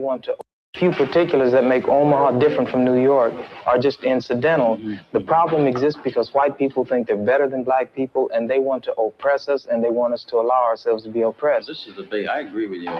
Want to few particulars that make Omaha different from New York are just incidental. The problem exists because white people think they're better than black people, and they want to oppress us, and they want us to allow ourselves to be oppressed. This is I agree with you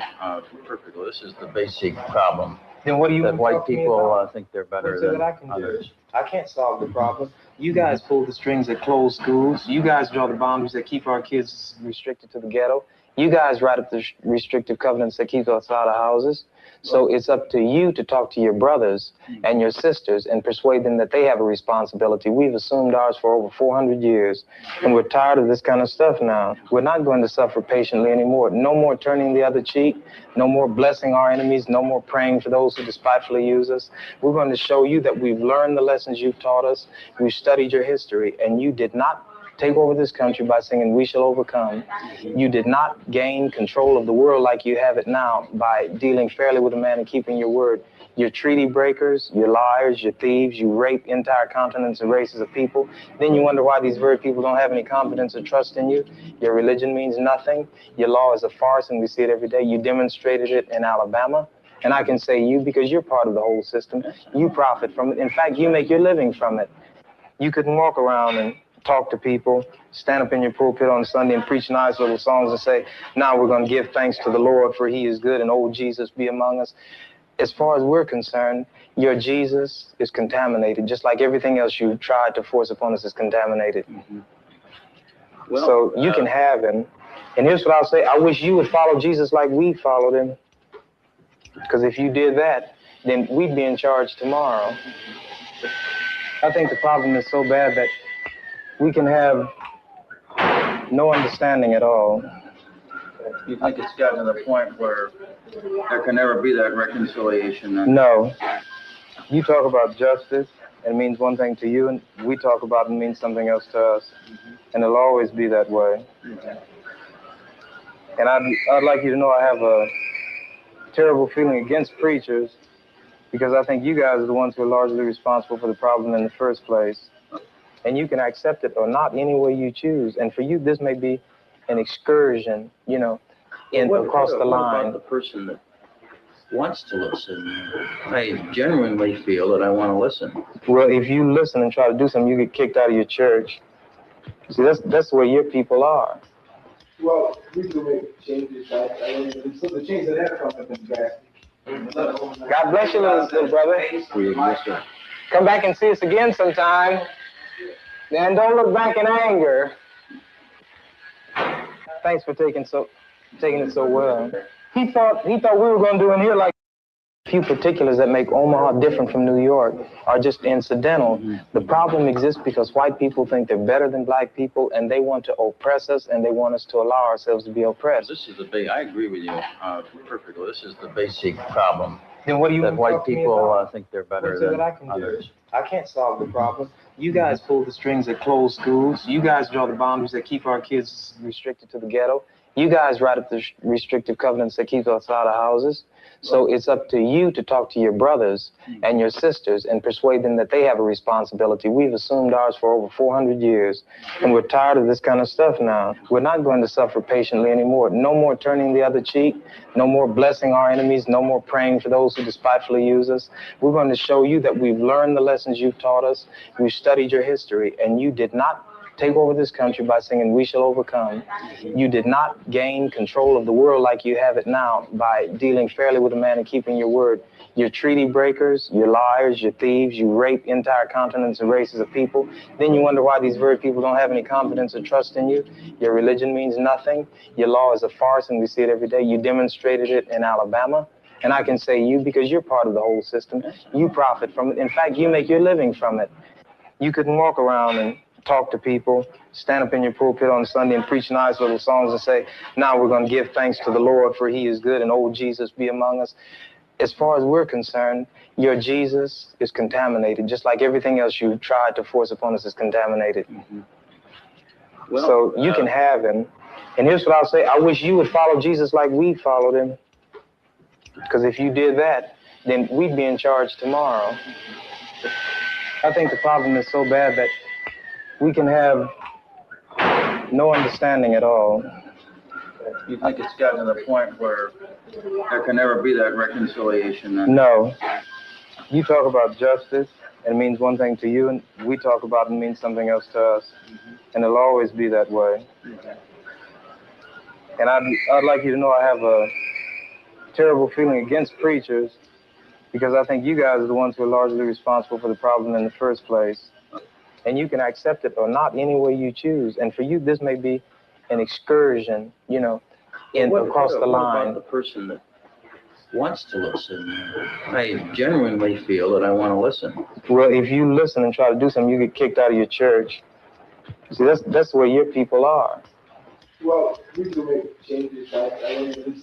perfectly. This is the basic problem. Then what do you that white people think they're better than others? I can't solve the problem. You guys pull the strings that close schools. You guys draw the boundaries that keep our kids restricted to the ghetto. You guys write up the restrictive covenants that keep us out of houses. So it's up to you to talk to your brothers and your sisters and persuade them that they have a responsibility. We've assumed ours for over 400 years, and we're tired of this kind of stuff now. We're not going to suffer patiently anymore. No more turning the other cheek. No more blessing our enemies. No more praying for those who despitefully use us. We're going to show you that we've learned the lessons you've taught us. We've studied your history, and you did not take over this country by singing "We Shall Overcome." You did not gain control of the world like you have it now by dealing fairly with a man and keeping your word. You're treaty breakers, you're liars, you're thieves, you rape entire continents and races of people. Then you wonder why these very people don't have any confidence or trust in you. Your religion means nothing. Your law is a farce, and we see it every day. You demonstrated it in Alabama. And I can say you because you're part of the whole system. You profit from it. In fact, you make your living from it. You couldn't walk around and talk to people, stand up in your pulpit on Sunday and preach nice little songs and say, now we're going to give thanks to the Lord for he is good and old Jesus be among us. As far as we're concerned, your Jesus is contaminated, just like everything else you tried to force upon us is contaminated. Well, so you can have him. And here's what I'll say. I wish you would follow Jesus like we followed him. Because if you did that, then we'd be in charge tomorrow. I think the problem is so bad that we can have no understanding at all. You think it's gotten to the point where there can never be that reconciliation? Then? No. You talk about justice, and it means one thing to you, and we talk about it and means something else to us. And it'll always be that way. And I'd like you to know I have a terrible feeling against preachers because I think you guys are the ones who are largely responsible for the problem in the first place. And you can accept it or not any way you choose. And for you, this may be an excursion, you know, across the line. What about the person that wants to listen? I genuinely feel that I want to listen. Well, if you listen and try to do something, you get kicked out of your church. See, that's where your people are. Well, we do make changes, right? So the change that have come have been drastic. God bless you, little brother. Come back and see us again sometime. And don't look back in anger. Thanks for taking it so well. He thought we were going to do in here like a few particulars that make Omaha different from New York are just incidental. The problem exists because white people think they're better than black people, and they want to oppress us, and they want us to allow ourselves to be oppressed. This is I agree with you perfectly. This is the basic problem. Then what do you that white people think they're better than others? I can't solve the problem. You guys pull the strings that close schools. You guys draw the boundaries that keep our kids restricted to the ghetto. You guys write up the restrictive covenants that keep us out of houses. So it's up to you to talk to your brothers and your sisters and persuade them that they have a responsibility. We've assumed ours for over 400 years, and we're tired of this kind of stuff now. We're not going to suffer patiently anymore. No more turning the other cheek. No more blessing our enemies. No more praying for those who despitefully use us. We're going to show you that we've learned the lessons you've taught us. We've studied your history, and you did not take over this country by singing "We Shall Overcome." You did not gain control of the world like you have it now by dealing fairly with a man and keeping your word. You're treaty breakers, you're liars, you're thieves, you rape entire continents and races of people. Then you wonder why these very people don't have any confidence or trust in you. Your religion means nothing. Your law is a farce, and we see it every day. You demonstrated it in Alabama. And I can say you because you're part of the whole system. You profit from it. In fact, you make your living from it. You couldn't walk around and talk to people, stand up in your pulpit on Sunday and preach nice little songs and say, now we're going to give thanks to the Lord for he is good and old Jesus be among us. As far as we're concerned, your Jesus is contaminated, just like everything else you tried to force upon us is contaminated. Well, so you can have him. And here's what I'll say. I wish you would follow Jesus like we followed him. Because if you did that, then we'd be in charge tomorrow. I think the problem is so bad that we can have no understanding at all. You think it's gotten to the point where there can never be that reconciliation then. No. You talk about justice, and it means one thing to you, and we talk about it and means something else to us. And it'll always be that way. And I'd like you to know I have a terrible feeling against preachers, because I think you guys are the ones who are largely responsible for the problem in the first place. And you can accept it or not any way you choose. And for you, this may be an excursion, you know, across the line. What about the person that wants to listen? I genuinely feel that I want to listen. Well, if you listen and try to do something, you get kicked out of your church. See, that's where your people are. Well, we can make changes. So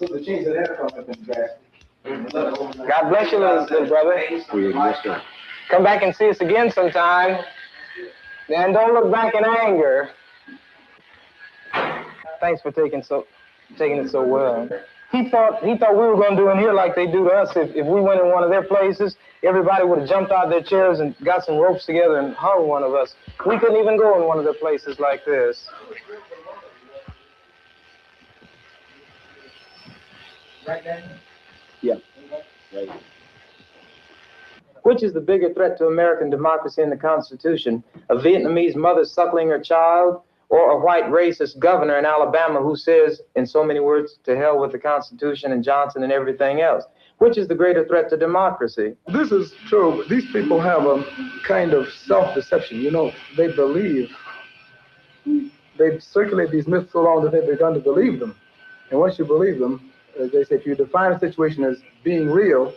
the change that have come have been drastic. God bless you, little brother. Come back and see us again sometime. And don't look back in anger. Thanks for taking it so well. He thought we were going to do in here like they do to us. If we went in one of their places, everybody would have jumped out of their chairs and got some ropes together and hung one of us. We couldn't even go in one of their places like this. Right, Daniel? Yeah. Right. Which is the bigger threat to American democracy and the Constitution? A Vietnamese mother suckling her child, or a white racist governor in Alabama who says, in so many words, to hell with the Constitution and Johnson and everything else? Which is the greater threat to democracy? This is true. These people have a kind of self-deception. You know, they believe, they circulate these myths so long that they've begun to believe them. And once you believe them, they say if you define a situation as being real,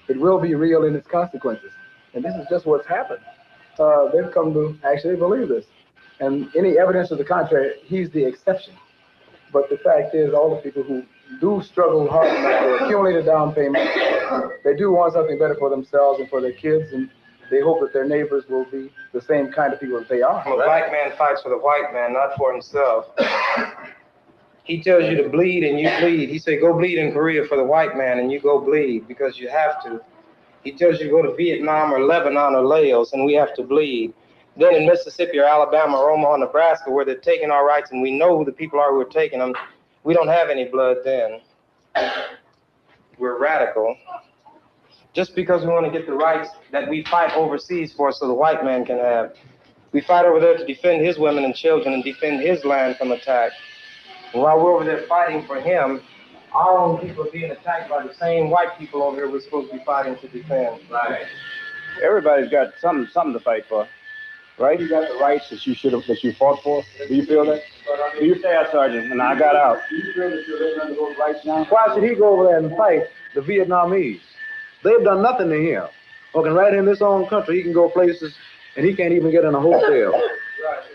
it will be real in its consequences. And this is just what's happened. They've come to actually believe this. And any evidence to the contrary, he's the exception. But the fact is, all the people who do struggle hard enough to accumulate a down payment, they do want something better for themselves and for their kids, and they hope that their neighbors will be the same kind of people that they are. The black man fights for the white man, not for himself. He tells you to bleed and you bleed. He said, go bleed in Korea for the white man, and you go bleed because you have to. He tells you to go to Vietnam or Lebanon or Laos, and we have to bleed. Then in Mississippi or Alabama or Omaha, Nebraska, where they're taking our rights and we know who the people are who are taking them, we don't have any blood then. We're radical. Just because we want to get the rights that we fight overseas for so the white man can have. We fight over there to defend his women and children and defend his land from attack. And while we're over there fighting for him, our own people are being attacked by the same white people over here we're supposed to be fighting to defend. Right. Everybody's got something to fight for, right? You got the rights that you fought for. Do you feel that? Do you say, Sergeant? And I got out. Do you feel that you're living under those rights now? Why should he go over there and fight the Vietnamese? They've done nothing to him. Working right in this own country, he can go places and he can't even get in a hotel.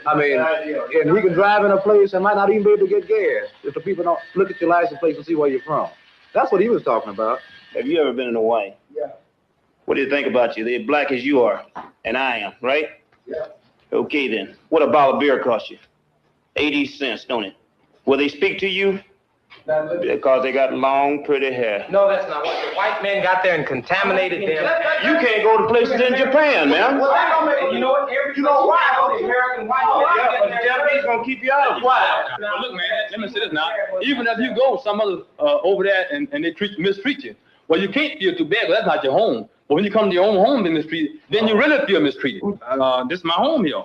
I mean, and he can drive in a place and might not even be able to get gas if the people don't look at your license plate and see where you're from. That's what he was talking about. Have you ever been in Hawaii? Yeah. What do you think about you? They're black as you are, and I am, right? Yeah. Okay then. What a bottle of beer cost you? 80 cents, don't it? Will they speak to you? Because they got long, pretty hair. No, that's not what the white men got there and contaminated them. You can't go to places in Japan, man. You know what? You know why? The American white Yeah, but the Japanese gonna keep you out of it. Well, look, man, let me say this now. Even if you go some other over there and they mistreat you, well, you can't feel too bad, but that's not your home. But when you come to your own home and mistreated, then you really feel mistreated. This is my home here.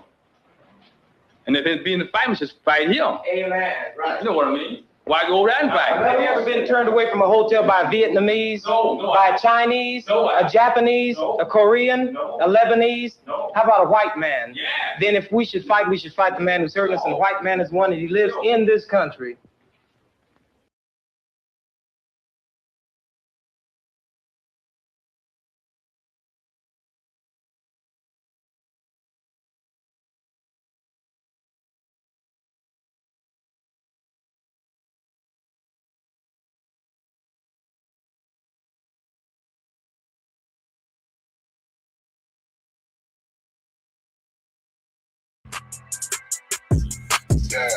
And if it's being a fight, we should fight here. Amen. Right. You know what I mean? Why go over there and fight? Have you ever been turned away from a hotel by a Vietnamese, by a Chinese, a Japanese, a Korean, a Lebanese? How about a white man? Yeah. Then if we should fight the man who's hurting us, and the white man is one, and he lives in this country. Yeah.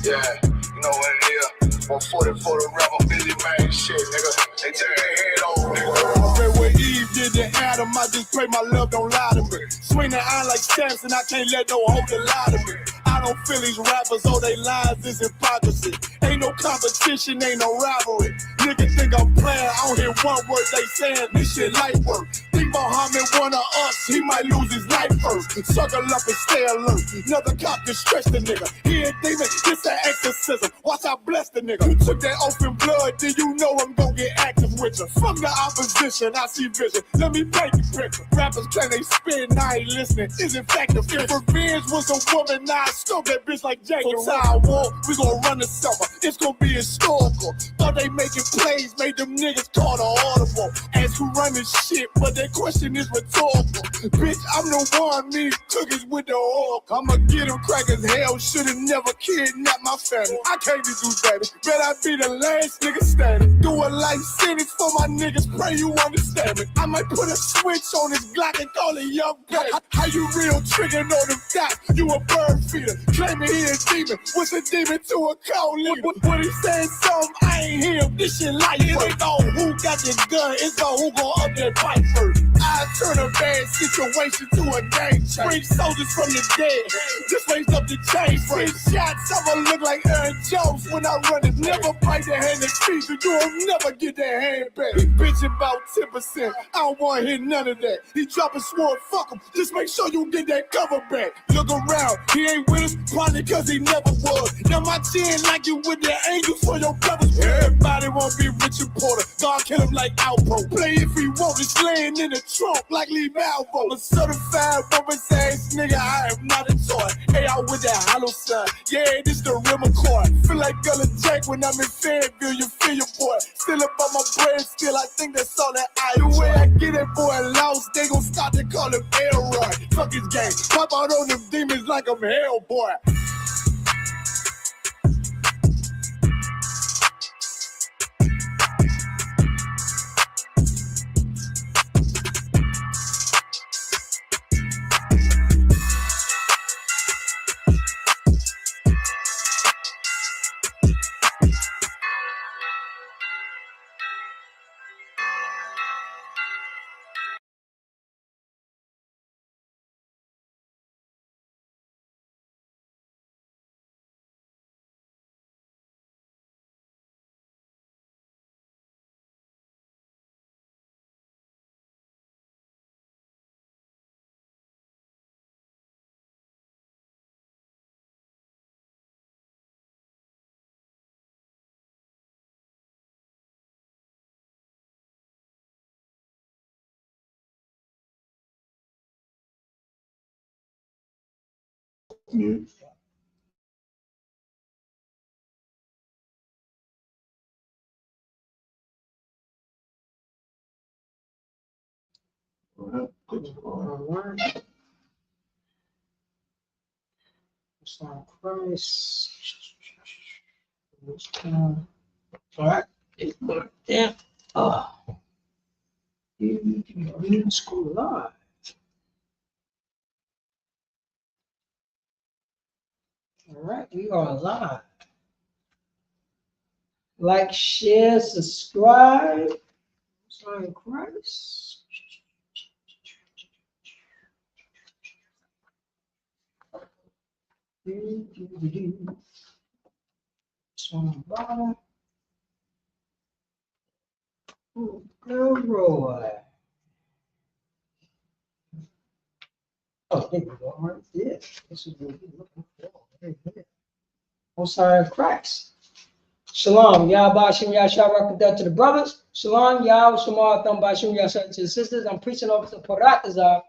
Yeah, you know what it is. 140 for the rebel, Billy man, shit, nigga. They turn their head over, nigga. Pray what Eve did to Adam, I just pray my love don't lie to me. Swing the iron like Samson, I can't let no holder lie to me. I don't feel these rappers, oh, they lies is hypocrisy. Ain't no competition, ain't no rivalry. Niggas think I'm playing, I don't hear one word they saying, this shit light work. Think Muhammad one of us, he might lose his life first. Circle up and stay alert. Another cop can stretch the nigga. He ain't demon, this an exorcism. Watch I bless the nigga. You took that oath in blood, then you know I'm gonna get active with you. From the opposition, I see vision. Let me paint the picture. Rappers claim they spit, I ain't listening. Is effective. If revenge was a woman, now I scope that bitch like Jacob. So I walk, we gon' run the summer. It's gonna be historical. Thought they making plays, made them niggas call the audible. Ask who run this shit, but that question is rhetorical. Bitch, I'm the one, me cookies with the oil. I'ma get them crackers, hell, should've never kidnapped my family. I can't do that. Bet I be the last nigga standing. Do a life sentence for my niggas, pray you understand me. I might put a switch on this Glock and call it young guy. How you real triggering on them dots? You a bird feeder, claiming he a demon. What's a demon to a cold leader? What he saying something, I ain't hear him. This shit light. It ain't on who got the gun, it's on who gon' up that fight first. I turn a bad situation to a game change. Bring soldiers from the dead, just raise up the chain. Free shots, I'ma look like Aaron Jones when I run it. Never bite the hand that feeds you, you'll never get that hand back. He bitch about 10%, I don't wanna hear none of that. He dropping sword, fuck him, just make sure you get that cover back. Look around, he ain't with us, probably cause he never was. Now my chin like you with the angels for your brothers. Everybody wanna be Richard Porter, God kill him like Alpo. Play if he want, it's laying in the trunk like Lee Malvo. A certified woman's ass nigga, I am not a toy. Hey, out with that hollow sign, yeah, this the real McCoy. Feel like Gullah Jack when I'm in Fayetteville, you feel your boy. Still up on my brain, still I think that's all that I do. The way I get it, boy, lost, they gon' start to call him Elroy. Fuck his game, pop out on them demons like I'm Hellboy. Alright. Son Christ. Alright. It's there. Oh. You school live. Alright, we are live. Like, share, subscribe. Son Christ. Son bottom. Oh, Roy. Oh, there we go. Right there. This is what we're looking for. Right here. Osiris Christ. Shalom. Yah Bashim Yahshua Rakhadat to the brothers. Shalom. Yah Shamar Thumb Bashim Yahshua to the sisters. I'm preaching over to Paratazar.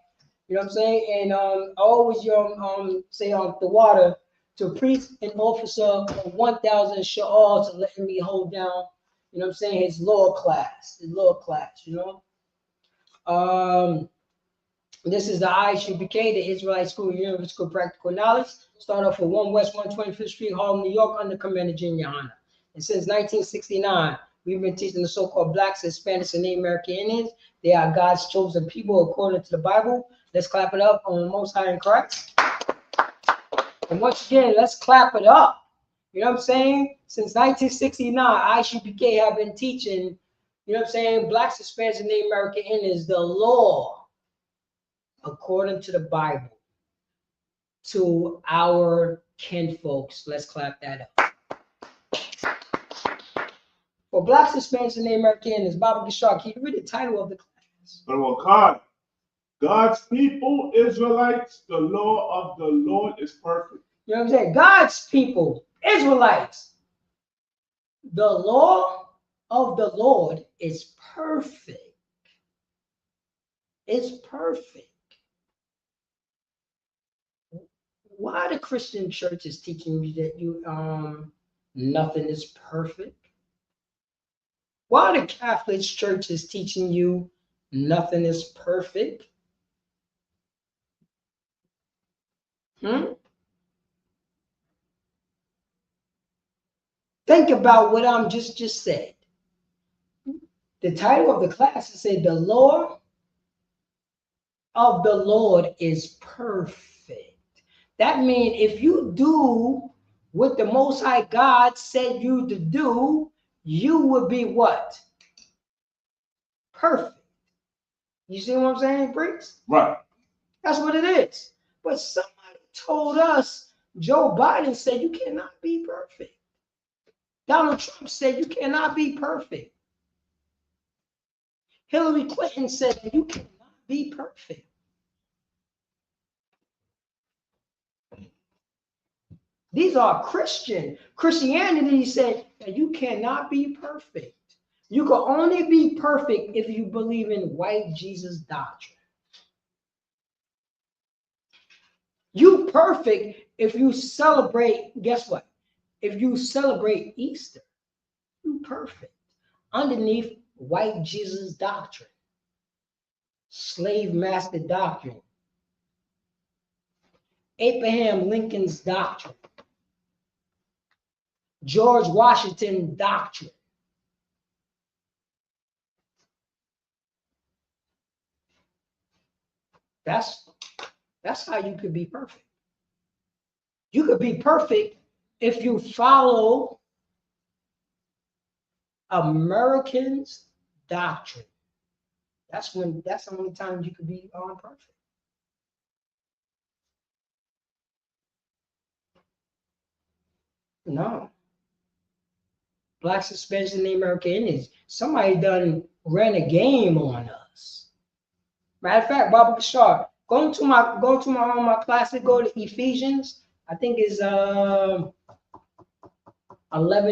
You know what I'm saying? And I always say on the water to a priest and officer of 1,000 sha'al to let me hold down, you know what I'm saying, his lower class, you know. This is the ISUPK, the Israelite School of Universal Practical Knowledge. Start off at 1 West 125th Street, Harlem, New York, under Commander Junior Hanna. And since 1969, we've been teaching the so-called Blacks, Hispanics, and Native American Indians. They are God's chosen people according to the Bible. Let's clap it up on the Most High in Christ. And once again, let's clap it up. You know what I'm saying? Since 1969, ISUPK have been teaching, you know what I'm saying, Blacks, Hispanics, and Native American Indians the law according to the Bible to our Ken folks, let's clap that up. For Blacks, Hispanics, and the Americans, Baba Gishar, can you read the title of the class? God's people, Israelites, the law of the Lord is perfect. You know what I'm saying? God's people, Israelites, the law of the Lord is perfect. It's perfect. Why the Christian church is teaching you that nothing is perfect? Why the Catholic church is teaching you nothing is perfect? Think about what I'm just said. The title of the class is said the law of the Lord is perfect. That means if you do what the Most High God said you to do, you would be what? Perfect. You see what I'm saying, Briggs? Right. That's what it is. But somebody told us, Joe Biden said you cannot be perfect. Donald Trump said you cannot be perfect. Hillary Clinton said that you cannot be perfect. These are Christian. Christianity said that you cannot be perfect. You can only be perfect if you believe in white Jesus doctrine. You perfect if you celebrate, guess what? If you celebrate Easter, you perfect. Underneath white Jesus doctrine, slave master doctrine, Abraham Lincoln's doctrine, George Washington doctrine. That's how you could be perfect. You could be perfect if you follow Americans' doctrine. That's the only time you could be perfect. No. Blacks, Hispanics, and the Americans. Somebody done ran a game on us. Matter of fact, Baba Bashar, go to my classic, go to Ephesians. I think it's 11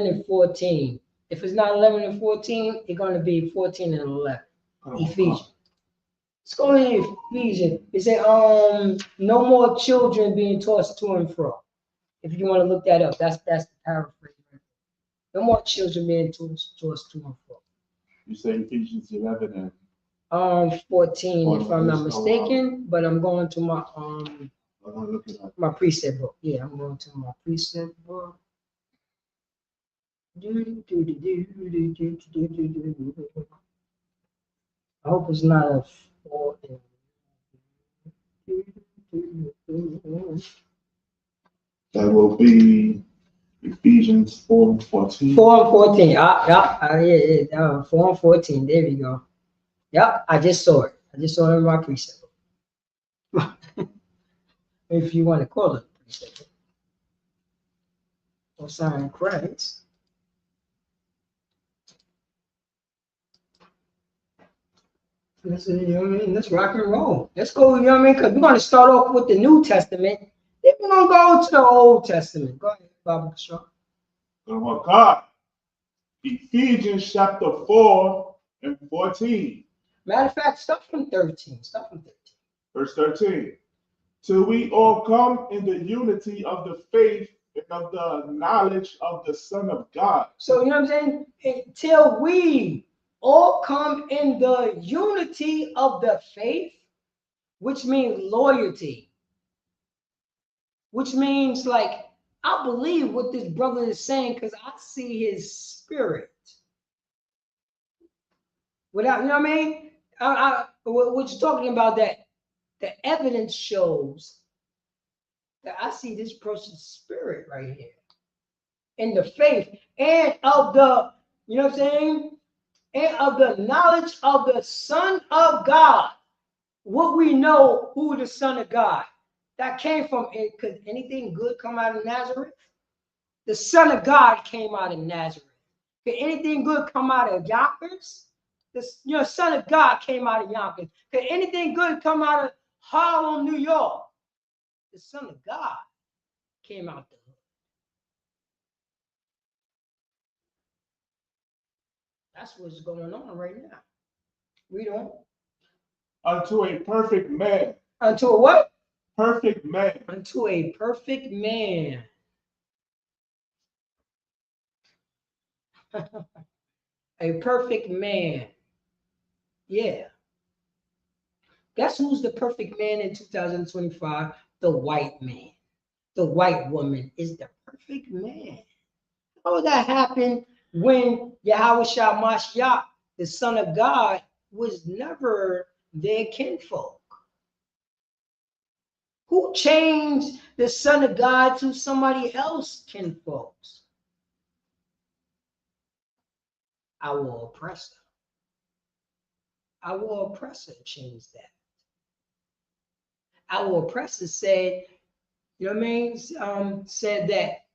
and 14. If it's not 11 and 14, it's going to be 14 and 11. Ephesians. Let's go to Ephesians. It said, no more children being tossed to and fro. If you want to look that up, that's the paraphrase. No more children being tossed to and fro. You say Ephesians 11 and 14, if I'm not mistaken, but I'm going to my my precept book. Yeah, I'm going to my precept book. I hope it's not a 4. That will be Ephesians 4 and 14. 4 and 14. Yeah. 4 and 14. There we go. Yep, I just saw it. I just saw it in my precept book. If you want to call it precept book. Or sign credits. Let's, you know what I mean? Let's rock and roll. Let's go, you know what I mean? Because we're going to start off with the New Testament. Then we're going to go to the Old Testament. Go ahead, Baba Shaw. Oh my God. Ephesians chapter 4 and 14. Matter of fact, start from 13. Verse 13. Till we all come in the unity of the faith and of the knowledge of the Son of God. So, you know what I'm saying? Till we all come in the unity of the faith, which means loyalty, which means like, I believe what this brother is saying because I see his spirit. Without, you know what I mean? What you're talking about, that the evidence shows that I see this person's spirit right here in the faith and of the, you know what I'm saying? And of the knowledge of the Son of God. What we know who the Son of God. that came from it. Could anything good come out of Nazareth? The Son of God came out of Nazareth. Could anything good come out of Yonkers? The Son of God came out of Yonkers. Could anything good come out of Harlem, New York? The Son of God came out the hood. That's what's going on right now. Read on. Unto a perfect man. Unto a what? Perfect man. Unto a perfect man. A perfect man. Yeah. Guess who's the perfect man in 2025? The white man. The white woman is the perfect man. How would that happen when Yahweh Mashiach, the Son of God, was never their kinfolk? Who changed the Son of God to somebody else kinfolks? Our oppressor. Our oppressor changed that. Our oppressor said, you know what I mean? Said that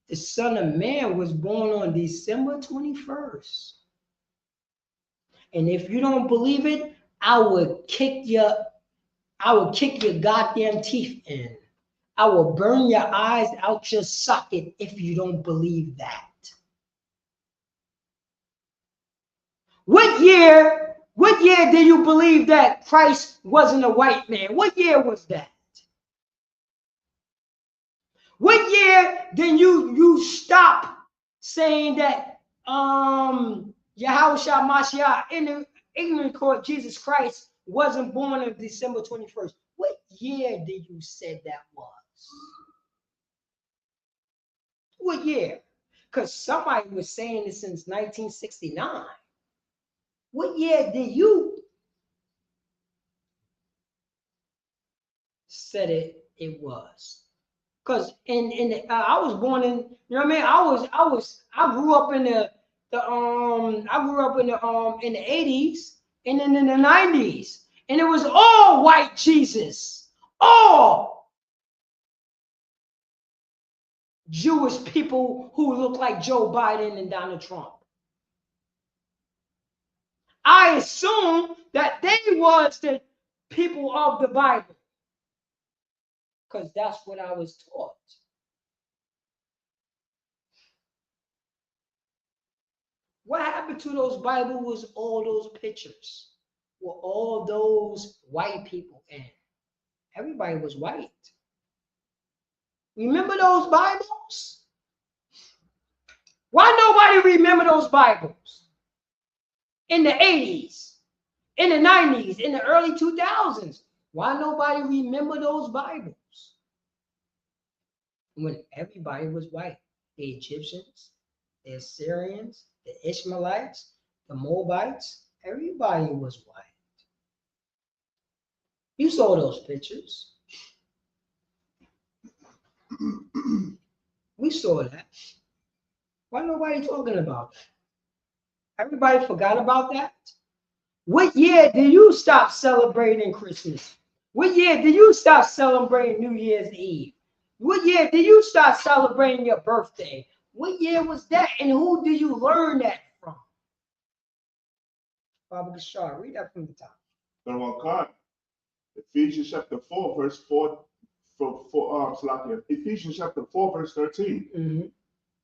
the Son of Man was born on December 21st. And if you don't believe it, I would kick your goddamn teeth in. I will burn your eyes out your socket if you don't believe that. What year did you believe that Christ wasn't a white man? What year was that? What year did you stop saying that Yahweh Mashiach in the ignorant court Jesus Christ wasn't born on December 21st? What year did you say that was? What year? Because somebody was saying it since 1969. What year did you said it was? Because I was born in, you know what I mean? I grew up in the 80s and then in the 90s, and it was all white Jesus, all Jewish people who look like Joe Biden and Donald Trump. I assume that they was the people of the Bible, because that's what I was taught. What happened to those Bible was all those pictures with all those white people in. Everybody was white. Remember those Bibles? Why nobody remember those Bibles? In the 80s, in the 90s, in the early 2000s. Why nobody remember those Bibles? When everybody was white. The Egyptians, the Assyrians, the Ishmaelites, the Moabites, everybody was white. You saw those pictures. We saw that. Why nobody talking about that? Everybody forgot about that? What year did you stop celebrating Christmas? What year did you stop celebrating New Year's Eve? What year did you start celebrating your birthday? What year was that? And who did you learn that from? Baba Gashar, read that from the top. Ephesians chapter 4, verse 4, Ephesians chapter 4, verse 13. Mm-hmm.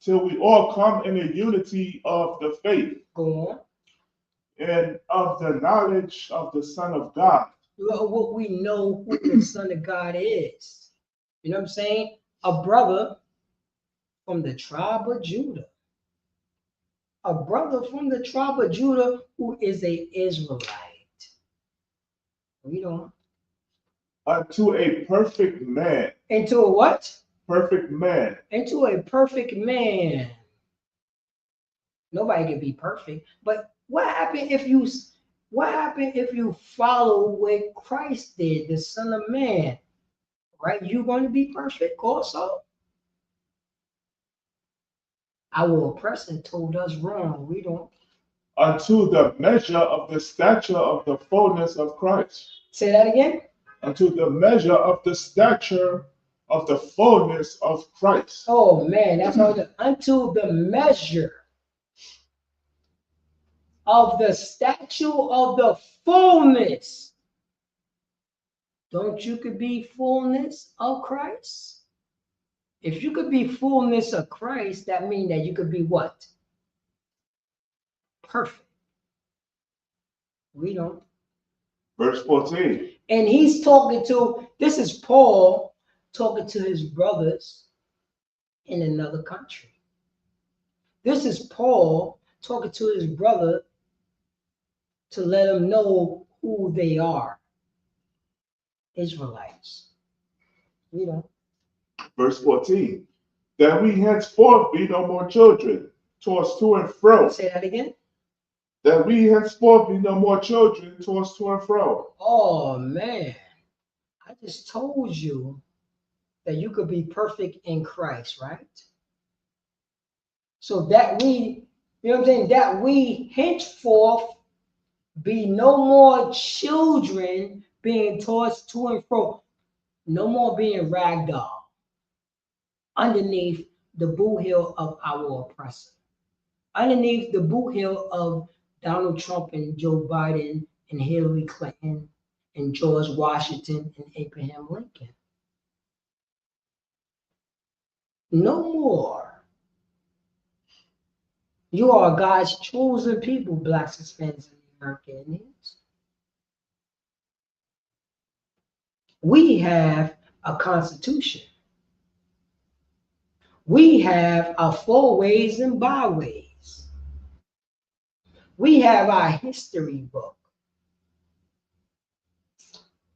Till we all come in the unity of the faith. Go on. And of the knowledge of the Son of God. What we know who the Son of God is. You know what I'm saying? A brother from the tribe of Judah. A brother from the tribe of Judah who is an Israelite. Read on. Unto a perfect man. Into a what? Perfect man. Into a perfect man. Nobody can be perfect. But what happened if you follow what Christ did, the Son of Man? Right? You're going to be perfect also. Our oppressor told us wrong. We don't. Unto the measure of the stature of the fullness of Christ. Say that again. unto the measure of the stature of the fullness of Christ. Oh man, that's all. Unto the measure of the stature of the fullness. Don't you could be fullness of Christ? If you could be fullness of Christ, that means that you could be what? Perfect. We don't. Verse 14. And he's talking to, this is Paul talking to his brothers in another country. This is Paul talking to his brother to let them know who they are. Israelites. We don't. Verse 14. That we henceforth be no more children, tossed to and fro. Say that again. That we henceforth be no more children, tossed to and fro. Oh man, I just told you that you could be perfect in Christ, right? So that we, you know what I'm saying, that we henceforth be no more children being tossed to and fro, no more being ragdoll underneath the boot heel of our oppressor, underneath the boot heel of Donald Trump and Joe Biden and Hillary Clinton and George Washington and Abraham Lincoln. No more. You are God's chosen people, Blacks, Hispanics, and American Indians. We have a constitution. We have our four ways and byways. We have our history book.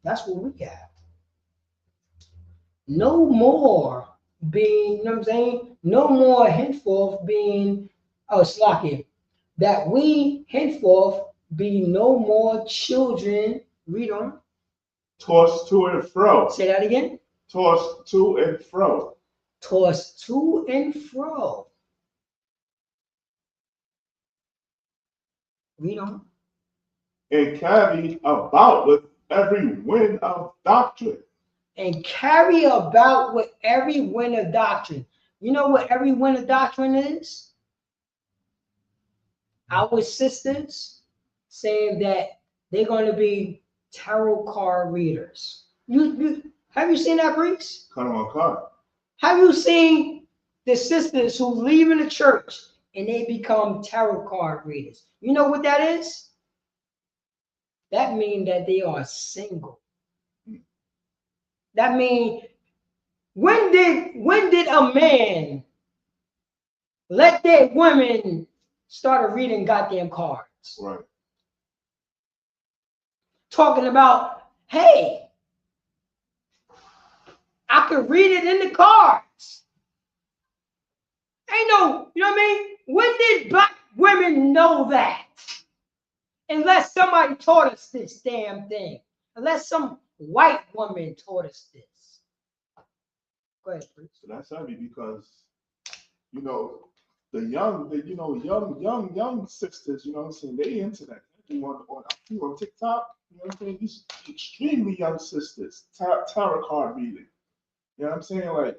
That's what we have. No more being, you know what I'm saying? No more henceforth being, slacking. That we henceforth be no more children. Read on. Tossed to and fro. Say that again. Tossed to and fro. Tossed to and fro. Read on. And carried about with every wind of doctrine. And carry about with every wind of doctrine. You know what every wind of doctrine is? Our sisters saying that they're going to be tarot card readers. Have you seen that, Brees? Come on, card. Have you seen the sisters who leave in the church and they become tarot card readers? You know what that is? That means that they are single. That means when did a man let their women start reading goddamn cards? Right. Talking about, hey, I could read it in the cards. Ain't no, you know what I mean? When did black women know that? Unless somebody taught us this damn thing. Unless some white woman taught us this. Go ahead, please. So that's heavy because, you know, young sisters, you know what I'm saying, they into that. On TikTok, you know what I'm saying, these extremely young sisters, tarot card reading. You know what I'm saying? Like,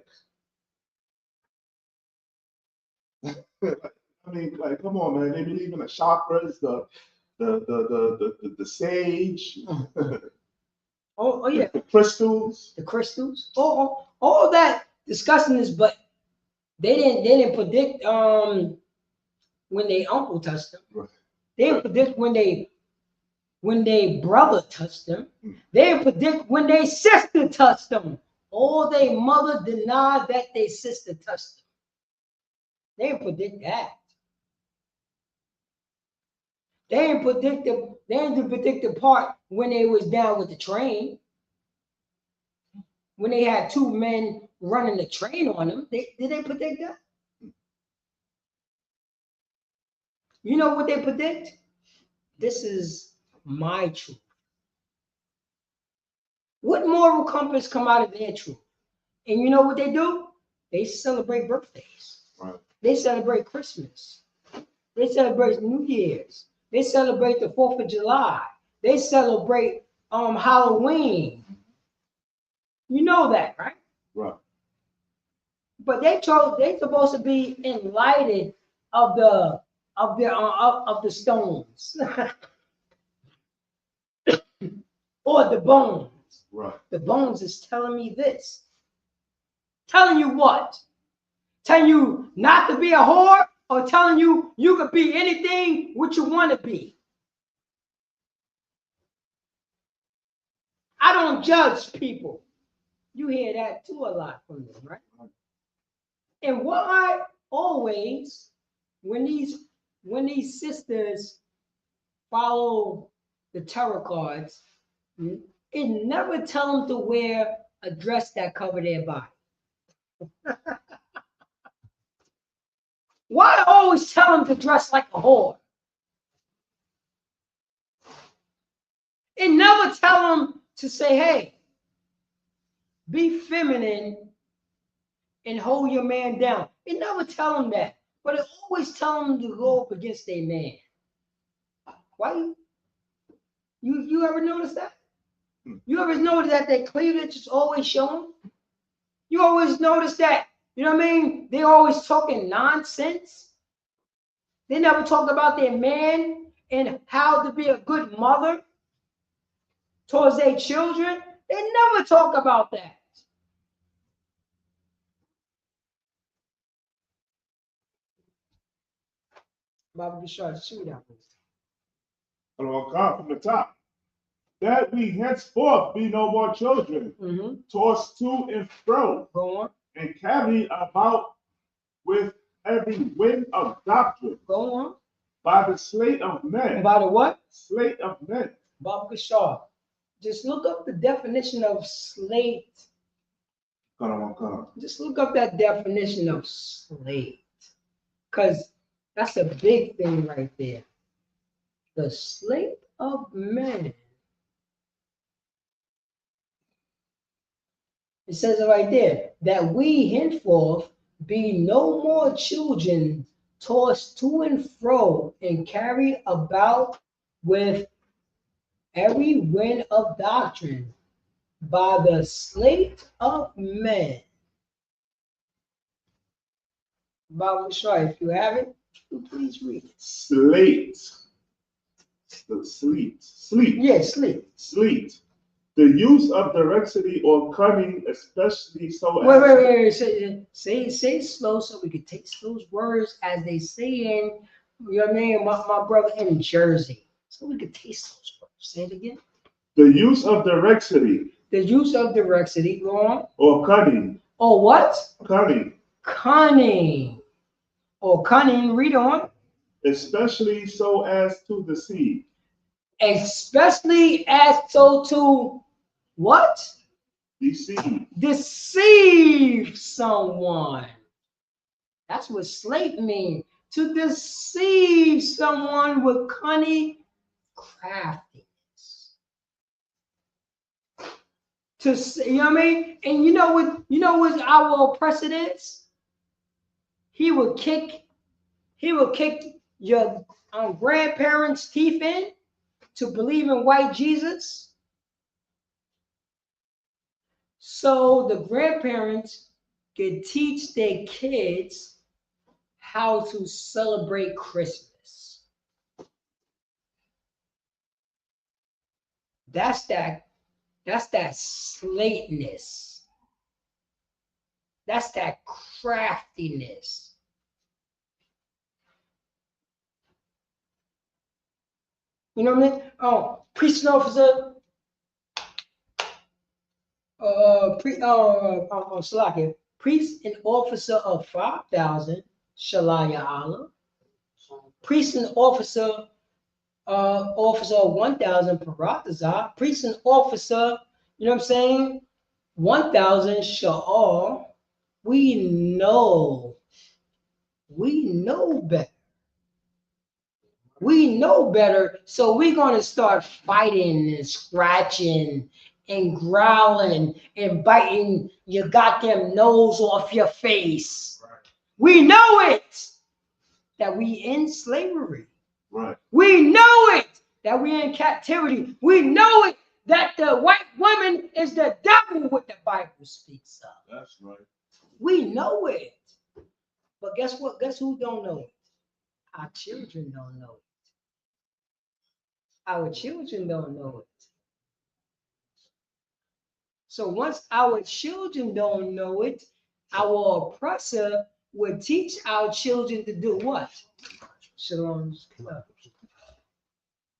I mean, like, come on, man. They believe in the chakras, the sage, Oh yeah. the crystals. The crystals. All that discussing this, but they didn't predict when they uncle touched them. Right. They didn't predict when they brother touched them. They didn't predict when they sister touched them. Or they mother denied that they sister touched them. They didn't predict that. They didn't predict the part when they was down with the train. When they had two men running the train on them, did they predict that? You know what they predict? This is my truth. What moral compass come out of their truth? And you know what they do? They celebrate birthdays. Right. They celebrate Christmas. They celebrate New Year's. They celebrate the 4th of July. They celebrate Halloween. You know that, right? Right. But they supposed to be enlightened of the stones or the bones. Right. The bones is telling me this. Telling you what? Telling you not to be a whore, or telling you you could be anything what you want to be. I don't judge people. You hear that too a lot from them, right? And why always when these sisters follow the tarot cards, it never tell them to wear a dress that cover their body. Why always tell them to dress like a whore? It never tell them to say, hey, be feminine and hold your man down. It never tell them that. But it always tell them to go up against their man. Why? You ever notice that? You ever notice that their cleavage is always showing? You always notice that, you know what I mean? They always talking nonsense. They never talk about their man and how to be a good mother towards their children. They never talk about that. Baba Bishar, shoot out. Hello, God from the top. That we henceforth be no more children, tossed to and fro, Go on. and carried about with every wind of doctrine. Go on. By the slate of men. By the what? Slate of men. Baba Bishar. Just look up the definition of slate. Just look up that definition of slate. Because that's a big thing right there. The slate of men. It says it right there, that we henceforth be no more children tossed to and fro and carried about with every wind of doctrine by the slate of men. Baba Shah, if you have it, please read it. Slate. Sleep. Yeah, sleep. Sleep. The use of directivity or cunning, especially so. Wait. Say slow so we can take those words as they say in, you know what I mean, my brother in Jersey. So we could taste those words. Say it again. The use of directivity. The use of directivity, go on. Or cunning. Or what? Cunning. Cunning. Or cunning, read on. Especially so as to deceive. Especially as so to what? Deceive. Deceive someone. That's what slate means. To deceive someone with cunning craftiness. To, you know what I mean? And you know what our oppressor is? He will kick your grandparents' teeth in to believe in white Jesus. So the grandparents can teach their kids how to celebrate Christmas. That's that slateness. That's that craftiness. You know what I mean? Oh, priest and officer. Priest and officer of 5,000, Shalaya Allah. Priest and officer of 1,000, Paratazah. Priest and officer, you know what I'm saying? 1,000, Sha'al. We know better. We know better, so we're going to start fighting and scratching and growling and biting your goddamn nose off your face. Right. We know it, that we in slavery. Right. We know it, that we in captivity. We know it, that the white woman is the devil, what the Bible speaks of. That's right. We know it. But guess what? Guess who don't know it? Our children don't know it. Our children don't know it. So once our children don't know it, our oppressor would teach our children to do what? Shalom.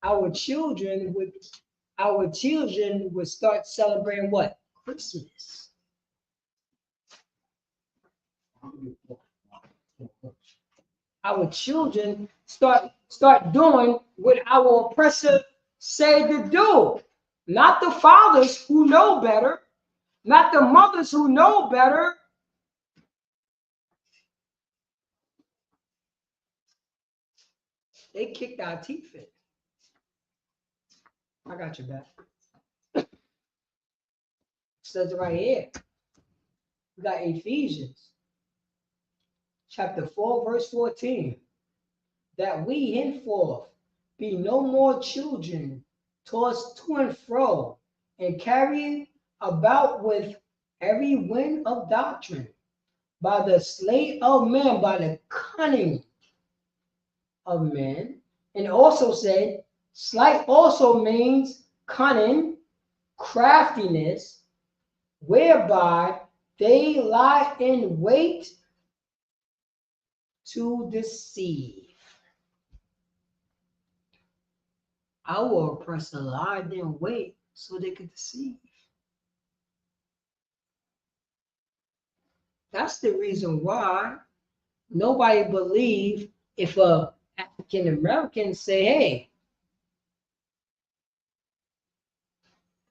Our children would start celebrating what? Christmas. Our children start doing what our oppressor say to do. Not the fathers who know better, not the mothers who know better. They kicked our teeth in. I got your back. It says it right here. We got Ephesians chapter 4, verse 14. That we henceforth be no more children, tossed to and fro, and carried about with every wind of doctrine, by the sleight of man, by the cunning of men. And also said, sleight also means cunning, craftiness, whereby they lie in wait to deceive. Our oppressor lied in wait so they could deceive. That's the reason why nobody believe if a African American say, hey,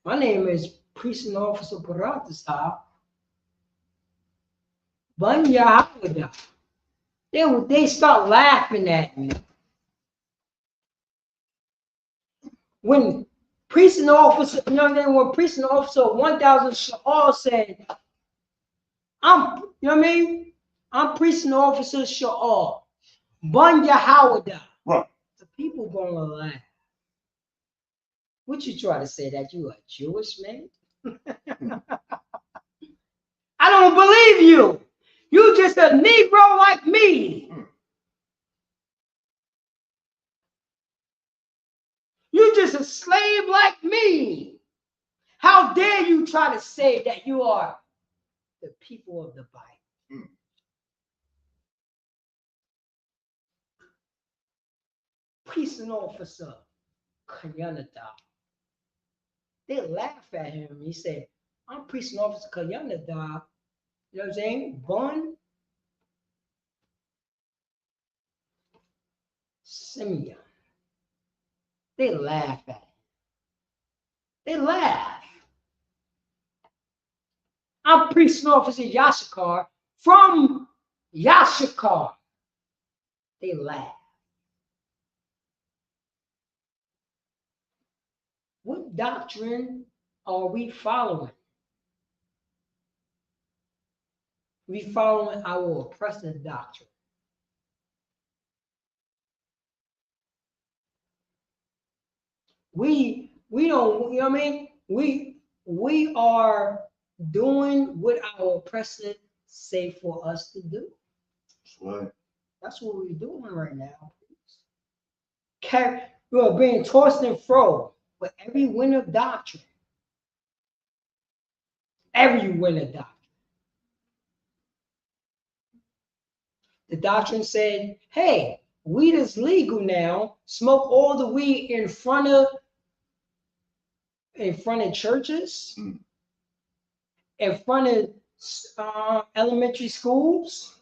my name is Precinct Officer Paratasa, Banya Hawada. They start laughing at me. When Precinct Officer, when Precinct Officer 1000 Shah said, I'm Precinct Officer Shah, Banya Hawada. Right. The people gonna laugh. What you try to say, that you a Jewish man? I don't believe you. You just a Negro like me. You just a slave like me. How dare you try to say that you are the people of the Bible? Precinct Officer Kayanada. They laugh at him. He said, I'm Precinct Officer Kayanada. You know what I'm saying? Bon Simeon. They laugh at him. They laugh. I'm Precinct Officer Yashikar from Yashikar. They laugh. What doctrine are we following? We following our oppressor doctrine. We don't, you know what I mean? We are doing what our oppressor say for us to do. That's right. That's what we're doing right now. We are being tossed and fro with every wind of doctrine. Every wind of doctrine. The doctrine said, hey, weed is legal now. Smoke all the weed in front of churches, in front of elementary schools,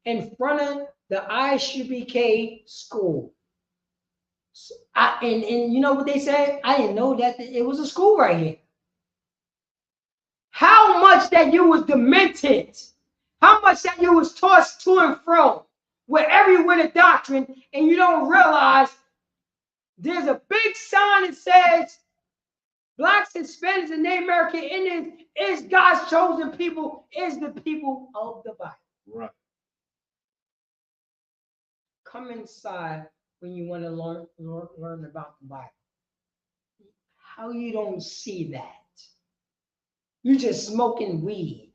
in front of the ISUPK school. And you know what they said? I didn't know that it was a school right here. How much that you was demented, how much that you was tossed to and fro with every wind of doctrine, and you don't realize there's a big sign that says Blacks, Hispanics, and Native American Indians is God's chosen people, is the people of the Bible. Right. Come inside when you want to learn about the Bible. How you don't see that? You just smoking weed.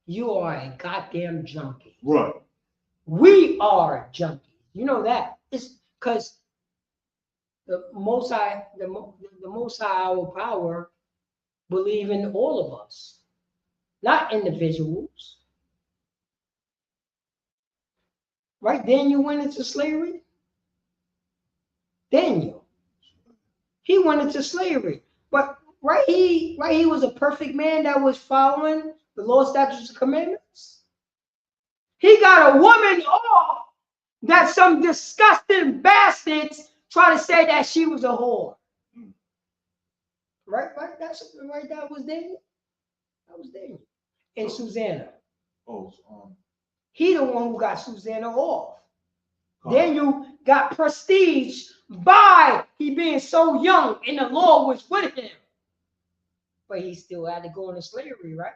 You are a goddamn junkie. Right. We are junkies. You know that. It's because the Most High, the Most High, our power, believe in all of us, not individuals. Right? Daniel went into slavery. Daniel, he went into slavery, but he was a perfect man that was following the law, statutes, and commandments. He got a woman off that some disgusting bastards try to say that she was a whore. Right, that's right. That was Daniel. That was Daniel. And Susanna. Oh, He the one who got Susanna off. Daniel got prestige by he being so young, and the Lord was with him. But he still had to go into slavery, right?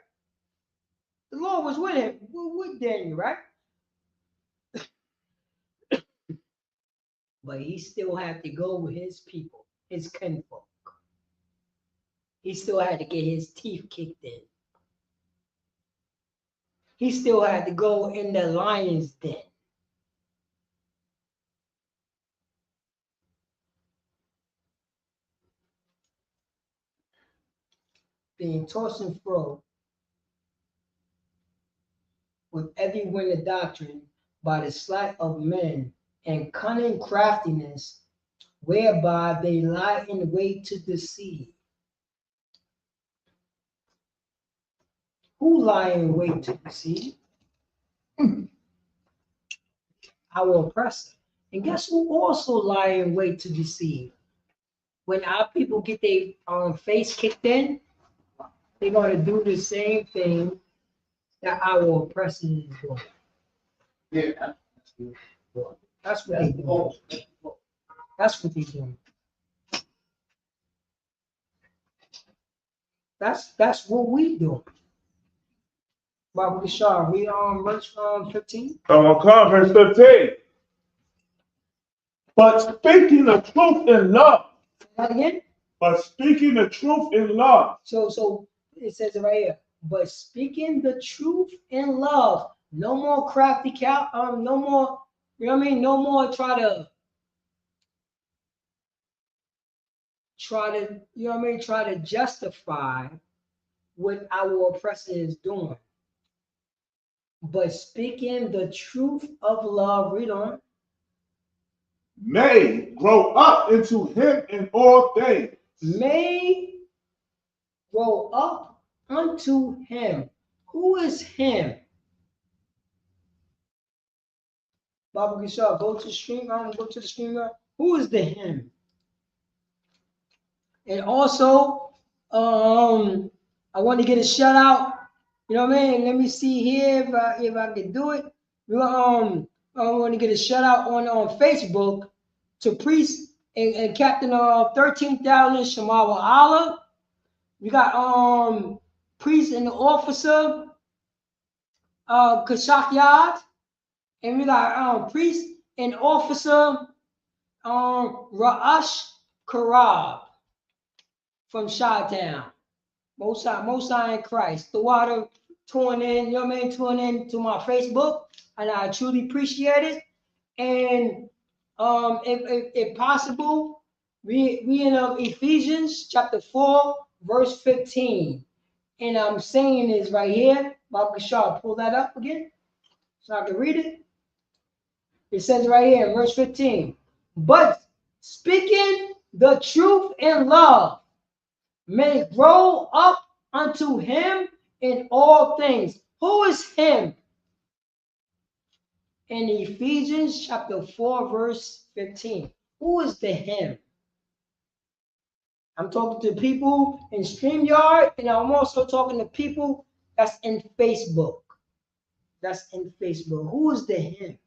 The Lord was with him, with Daniel, right? But he still had to go with his people, his kinfolk. He still had to get his teeth kicked in. He still had to go in the lion's den. Being tossed and fro with every wind of doctrine by the sleight of men and cunning craftiness, whereby they lie in wait to deceive. Who lie in wait to deceive? Our oppressor. And guess who also lie in wait to deceive? When our people get their face kicked in, they're going to do the same thing that our oppressor is doing. yeah. That's what they do. That's what they do. That's what we do. Baba Bashar, we verse 15. Verse 15. But speaking the truth in love. That again? But speaking the truth in love. So it says it right here. But speaking the truth in love, no more crafty no more, you know what I mean? No more try to, you know what I mean? Try to justify what our oppressor is doing. But speaking the truth of love, read on. May grow up into him in all things. May grow up unto him. Who is him? Baba Gishal, go to the streamer. Who is the him? And also, I want to get a shout out. You know what I mean? Let me see here if I can do it. I want to get a shout out on Facebook to Priest and Captain 13,000 Shamawa Allah. We got Priest and the Officer Kashak Yad, and we got Priest and Officer Ra'ash Karab from Chi-Town. Most High in Christ. The water tune in, you know what I mean? Tune in to my Facebook, and I truly appreciate it. And if possible, we in Ephesians chapter 4, verse 15. And I'm saying this right here. Bob Bashar, pull that up again so I can read it. It says right here in verse 15. But speaking the truth in love may grow up unto him in all things. Who is him? In Ephesians chapter 4, verse 15. Who is the him? I'm talking to people in StreamYard, and I'm also talking to people that's in Facebook. That's in Facebook. Who is the him?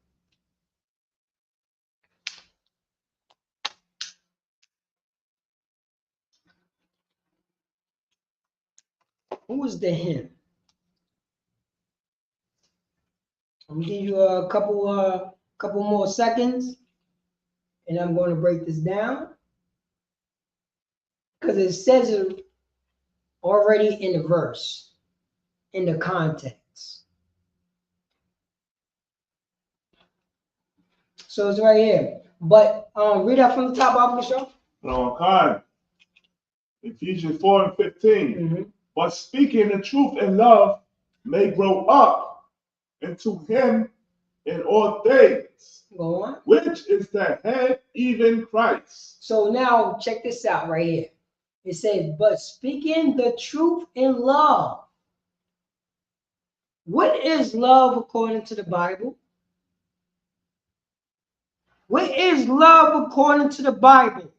Who is the him? I'm gonna give you a couple more seconds, and I'm going to break this down. Because it says it already in the verse, in the context. So it's right here. But read that from the top, Bible Show. Okay. Ephesians 4 and 15. But speaking the truth in love may grow up into him in all things. Go on. Which is the head, even Christ. So now check this out right here. It says, but speaking the truth in love. What is love according to the Bible? What is love according to the Bible?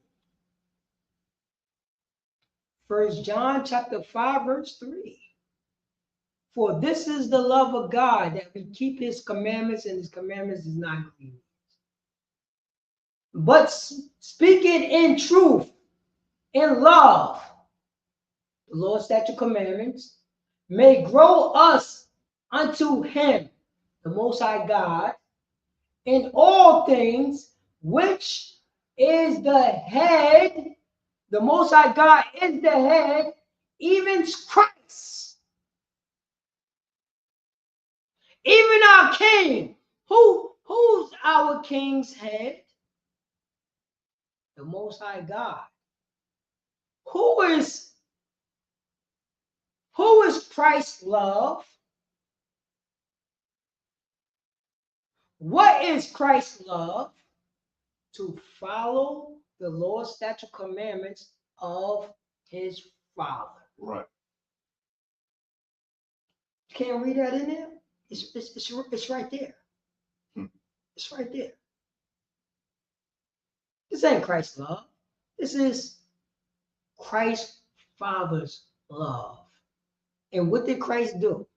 1 John chapter 5, verse 3. For this is the love of God, that we keep his commandments, and his commandments is not grievous. But speaking in truth, in love, the Lord's statute commandments, may grow us unto him, the Most High God, in all things, which is the head. The Most High God is the head, even Christ. Even our king. Who's our king's head? The Most High God. Who is Christ's love? What is Christ's love? To follow the Lord's statute commandments of his Father. Right. Can't read that in there? It's right there. It's right there. This ain't Christ's love. This is Christ's Father's love. And what did Christ do?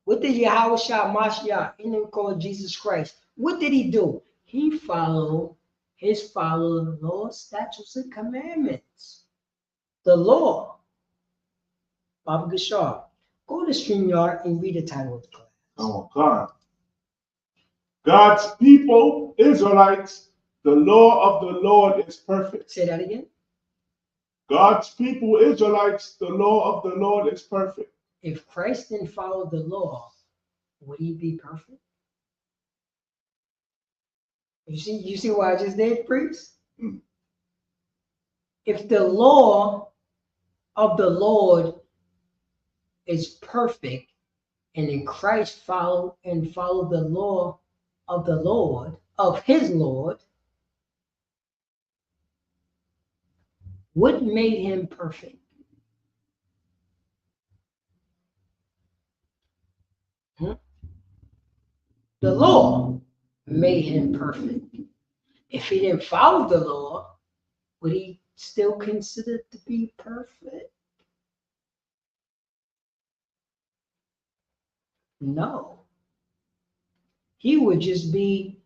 What did Yahweh Shah Mashiach, in him called Jesus Christ, what did he do? He followed his Father's laws, statutes, and commandments. The law. Baba Gashar, go to StreamYard and read the title of the class. Oh, God. God's people, Israelites, the law of the Lord is perfect. Say that again. God's people, Israelites, the law of the Lord is perfect. If Christ didn't follow the law, would he be perfect? You see what I just did, priest? If the law of the Lord is perfect, and then Christ followed the law of the Lord, of his Lord, what made him perfect? The law made him perfect. If he didn't follow the law, would he still considered to be perfect? No. He would just be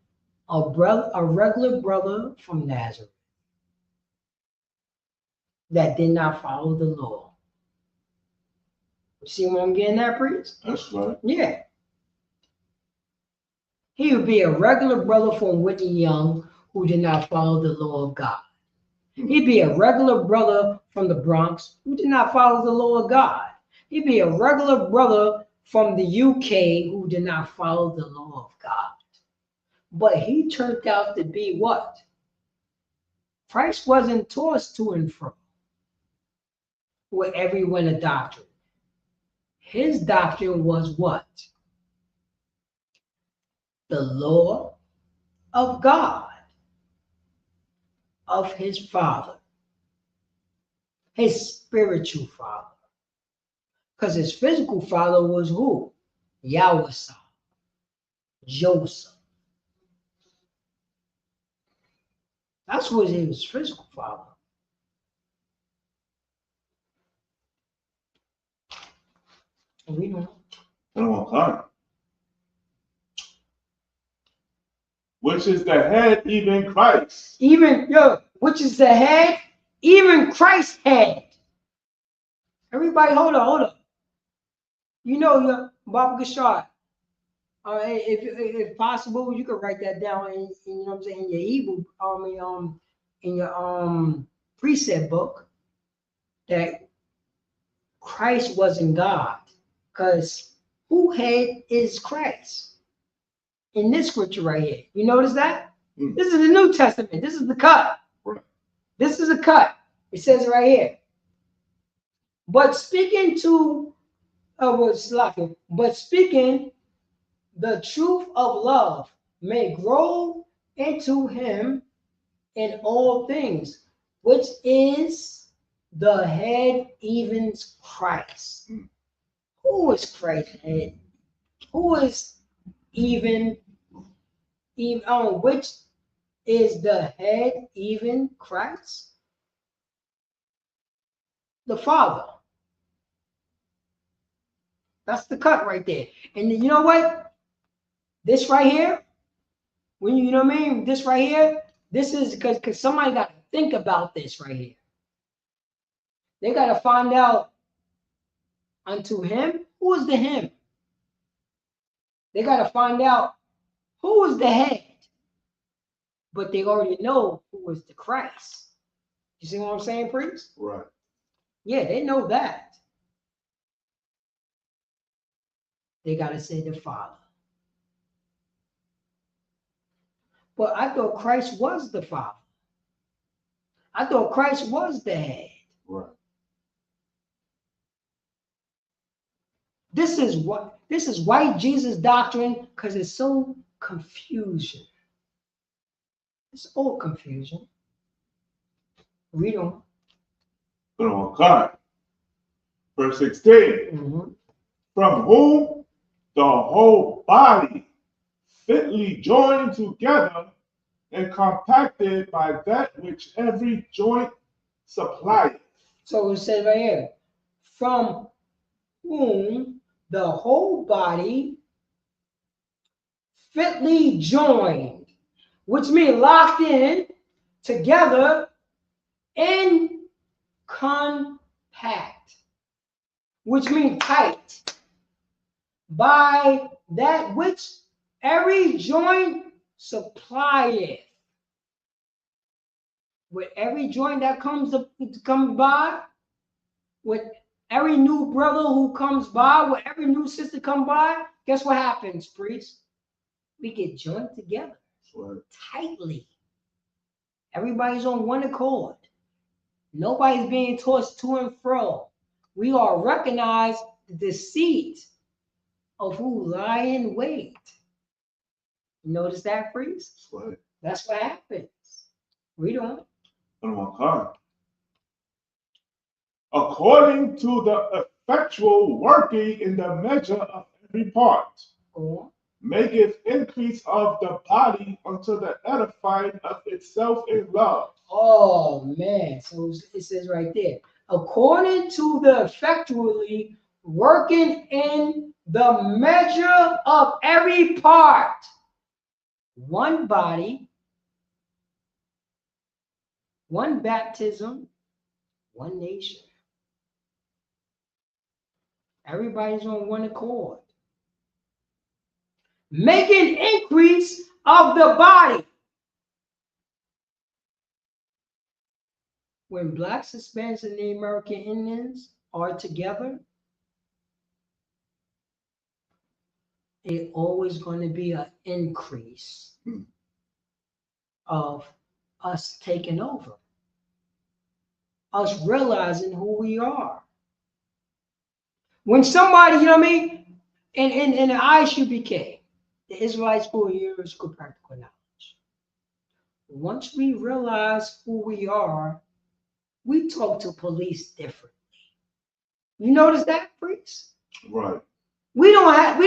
a regular brother from Nazareth that did not follow the law. You see what I'm getting at, priest? That's right. Yeah. He would be a regular brother from Whitney Young who did not follow the law of God. He'd be a regular brother from the Bronx who did not follow the law of God. He'd be a regular brother from the UK who did not follow the law of God. But he turned out to be what? Christ wasn't tossed to and fro with every wind of doctrine. His doctrine was what? The law of God, of his Father, his spiritual father. Because his physical father was who? Yahweh, Joseph. That's what his physical father. And we know. Okay. Which is the head, even Christ. Which is the head, even Christ's head. Everybody, hold on. You know, Bob Gashard, if possible, you could write that down in you know what I'm saying, in your Hebrew, in your precept book. that Christ wasn't God. Because who head is Christ? In this scripture right here. You notice that? This is the New Testament. This is the cut. Right. This is a cut. It says right here. But speaking the truth of love may grow into him in all things, which is the head, even Christ. Who is Christ's head? Who is even which is the head, even Christ? The Father. That's the cut right there. And you know what? This right here, when you know what I mean? This right here, this is because somebody got to think about this right here. They got to find out unto him, who is the him? They got to find out who is the head. But they already know who is the Christ. You see what I'm saying, priest? Right. Yeah, they know that. They got to say the Father. But I thought Christ was the Father. I thought Christ was the head. Right. This is white Jesus doctrine because it's so confusion. It's all confusion. Read on. Okay. Verse 16. From whom the whole body fitly joined together and compacted by that which every joint supplieth. So it says right here, from whom the whole body fitly joined, which means locked in together and compact, which means tight, by that which every joint supplieth. With every joint that comes by, with every new brother who comes by, with every new sister come by, guess what happens, priest? We get joined together tightly. Everybody's on one accord. Nobody's being tossed to and fro. We all recognize the deceit of who lie in wait. Notice that, priest? Right. That's what happens. Read on. Okay. According to the effectual working in the measure of every part, maketh increase of the body unto the edifying of itself in love. Oh man, so it says right there, according to the effectually working in the measure of every part, one body, one baptism, one nation. Everybody's on one accord. Making increase of the body. When blacks, Hispanics, and the American Indians are together, it's always going to be an increase of us taking over, us realizing who we are. When somebody, you know what I mean, in the ISUPK, the Israelite School of Universal Practical Knowledge, once we realize who we are, we talk to police differently. You notice that, priest? Right. We don't have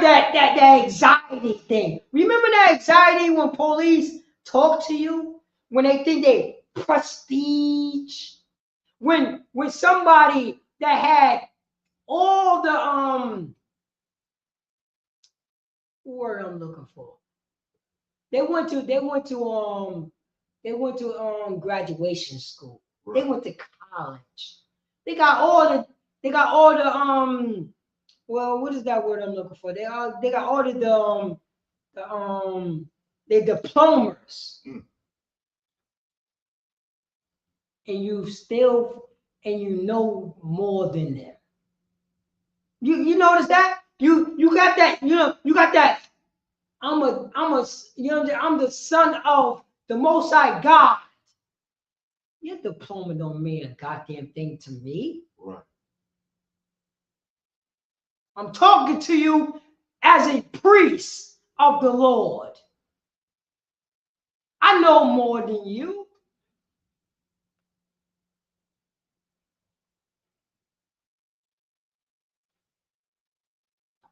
that anxiety thing. Remember that anxiety when police talk to you, when they think they prestige, when somebody that had all the what word I'm looking for. They went to graduation school. Right. They went to college. They got all the well, what is that word I'm looking for? They got all the diplomas. And and you know more than them. You notice that? You got that, you got that. I'm the son of the Most High God. Your diploma don't mean a goddamn thing to me. Right. I'm talking to you as a priest of the Lord. I know more than you.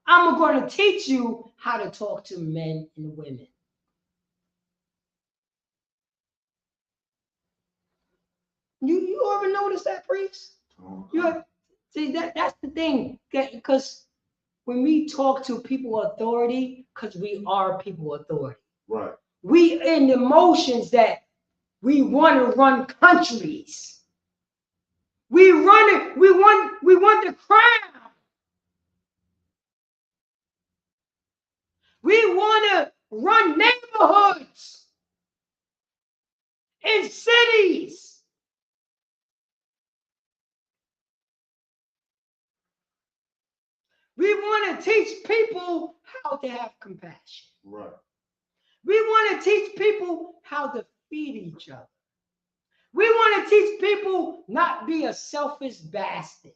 I'm going to teach you how to talk to men and women. You ever notice that, priest? See, that's the thing. Because when we talk to people authority, because we are people authority. Right. We in the motions that we want to run countries. We run it. We want the crown. We want to run neighborhoods in cities. We want to teach people how to have compassion. Right. We want to teach people how to feed each other. We want to teach people not be a selfish bastard.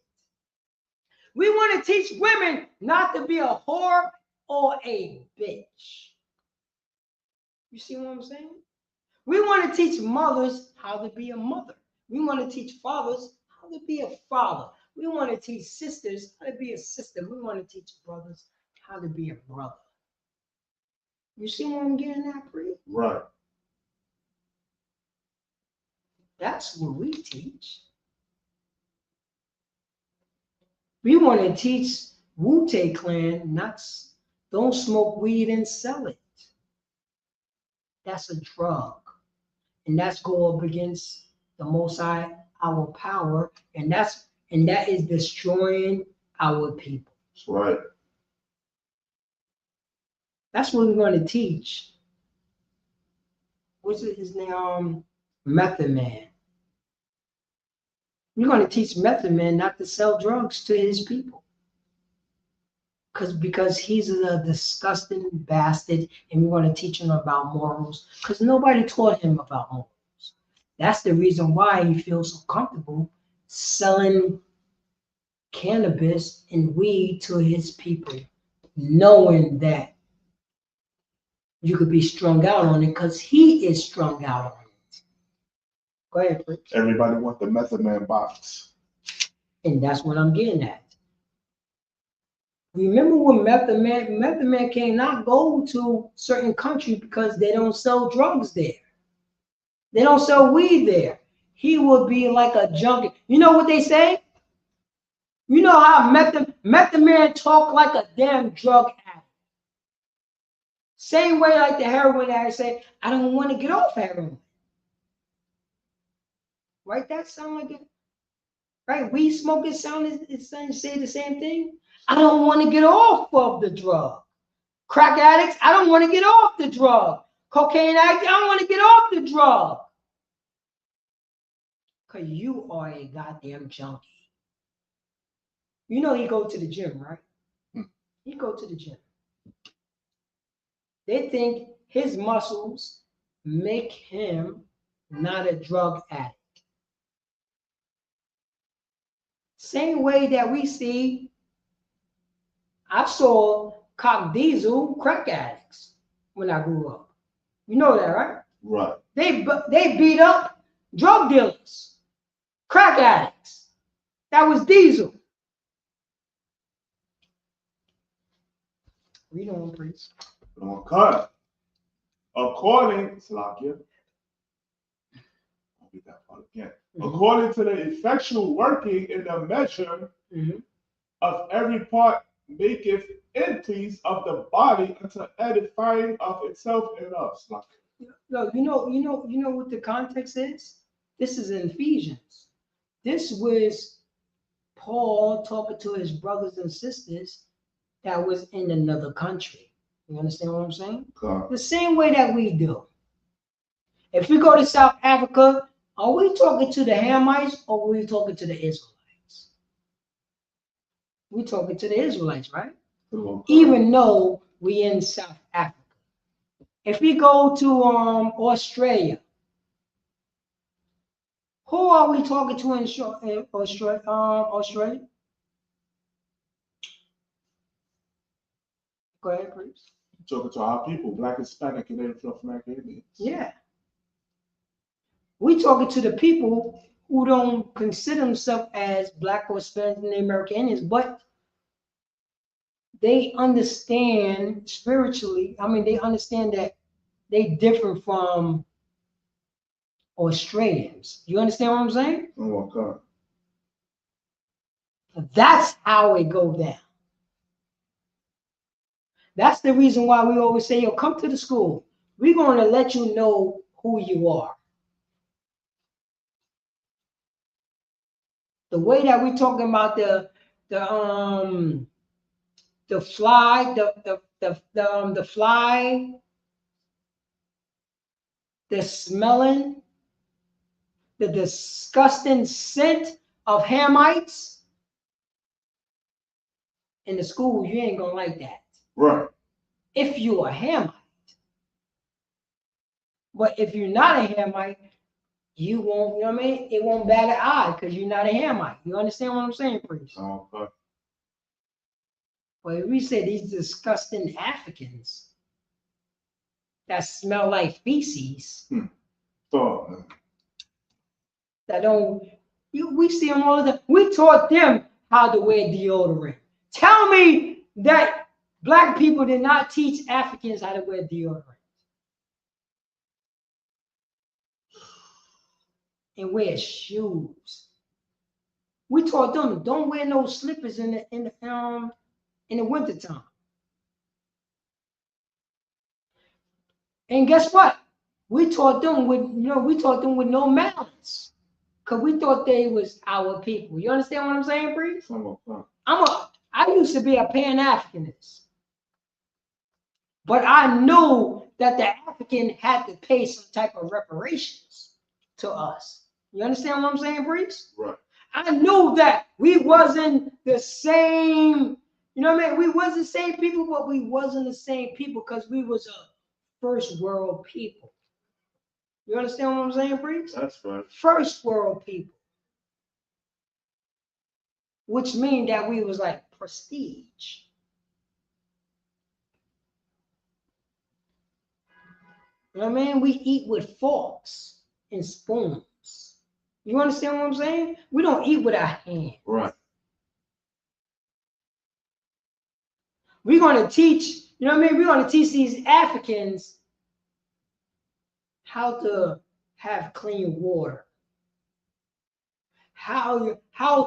We want to teach women not to be a whore or a bitch. You see what I'm saying? We want to teach mothers how to be a mother. We want to teach fathers how to be a father. We want to teach sisters how to be a sister. We want to teach brothers how to be a brother. You see what I'm getting at, Pri? Right. That's what we teach. We want to teach Wu-Tang Clan don't smoke weed and sell it. That's a drug. And that's go up against the Most High, our power, and that is destroying our people. That's right. That's what we're going to teach. What's his name? Method Man. We're going to teach Method Man not to sell drugs to his people. Because he's a disgusting bastard, and we want to teach him about morals. Because nobody taught him about morals. That's the reason why he feels so comfortable selling cannabis and weed to his people, knowing that you could be strung out on it because he is strung out on it. Go ahead, please. Everybody want the Method Man box. And that's what I'm getting at. Remember when Method Man cannot go to certain countries because they don't sell drugs there. They don't sell weed there. He would be like a junkie. You know what they say? You know how Method Man talk like a damn drug addict. Same way like the heroin addict say, I don't want to get off heroin. Right? That sound like it. Right? Weed smokers say the same thing. I don't want to get off of the drug. Crack addicts, I don't want to get off the drug. Cocaine addicts, I don't want to get off the drug. Because you are a goddamn junkie. You know he go to the gym, right? He go to the gym. They think his muscles make him not a drug addict. Same way that we see, I saw Cock Diesel crack addicts when I grew up. You know that, right? Right. They beat up drug dealers, crack addicts. That was Diesel. Read on, please. Okay. According to I'll read that part again. According to the effectual working in the measure of every part maketh increase of the body unto edifying of itself in us. No, you know what the context is? This is in Ephesians. This was Paul talking to his brothers and sisters that was in another country. You understand what I'm saying? The same way that we do. If we go to South Africa, Are we talking to the Hamites or are we talking to the Israelites? We're talking to the Israelites, right? Even though we in South Africa. If we go to Australia, who are we talking to in Australia? Go ahead, please. Talking to our people, Black, Hispanic, and Native American Indians. Yeah. We talking to the people who don't consider themselves as Black or Hispanic and American Indians, but they understand spiritually. I mean, they understand that they differ from Australians. You understand what I'm saying? Oh, okay. That's how it goes down. That's the reason why we always say, yo, come to the school. We're going to let you know who you are. The way that we're talking about the fly, the fly, the smelling, the disgusting scent of Hamites in the school, you ain't gonna like that. Right. If you're a Hamite. But if you're not a Hamite, you won't, you know what I mean? It won't bat an eye because you're not a Hamite. You understand what I'm saying, priest? Okay. But if we say these disgusting Africans that smell like feces, that don't, we see them all the time. We taught them how to wear deodorant. Tell me that Black people did not teach Africans how to wear deodorant. And wear shoes. We taught them don't wear no slippers in the wintertime. And guess what? We taught them with no malice. Cause we thought they was our people. You understand what I'm saying, priest? I used to be a Pan-Africanist. But I knew that the African had to pay some type of reparations to us. You understand what I'm saying, priest? Right. I knew that we wasn't the same, you know what I mean? We wasn't the same people, but we wasn't the same people because we was a first world people. You understand what I'm saying, priest? That's right. First world people. Which means that we was like prestige. You know what I mean? We eat with forks and spoons. You understand what I'm saying? We don't eat with our hands. Right. We're going to teach, you know what I mean? We're going to teach these Africans how to have clean water. How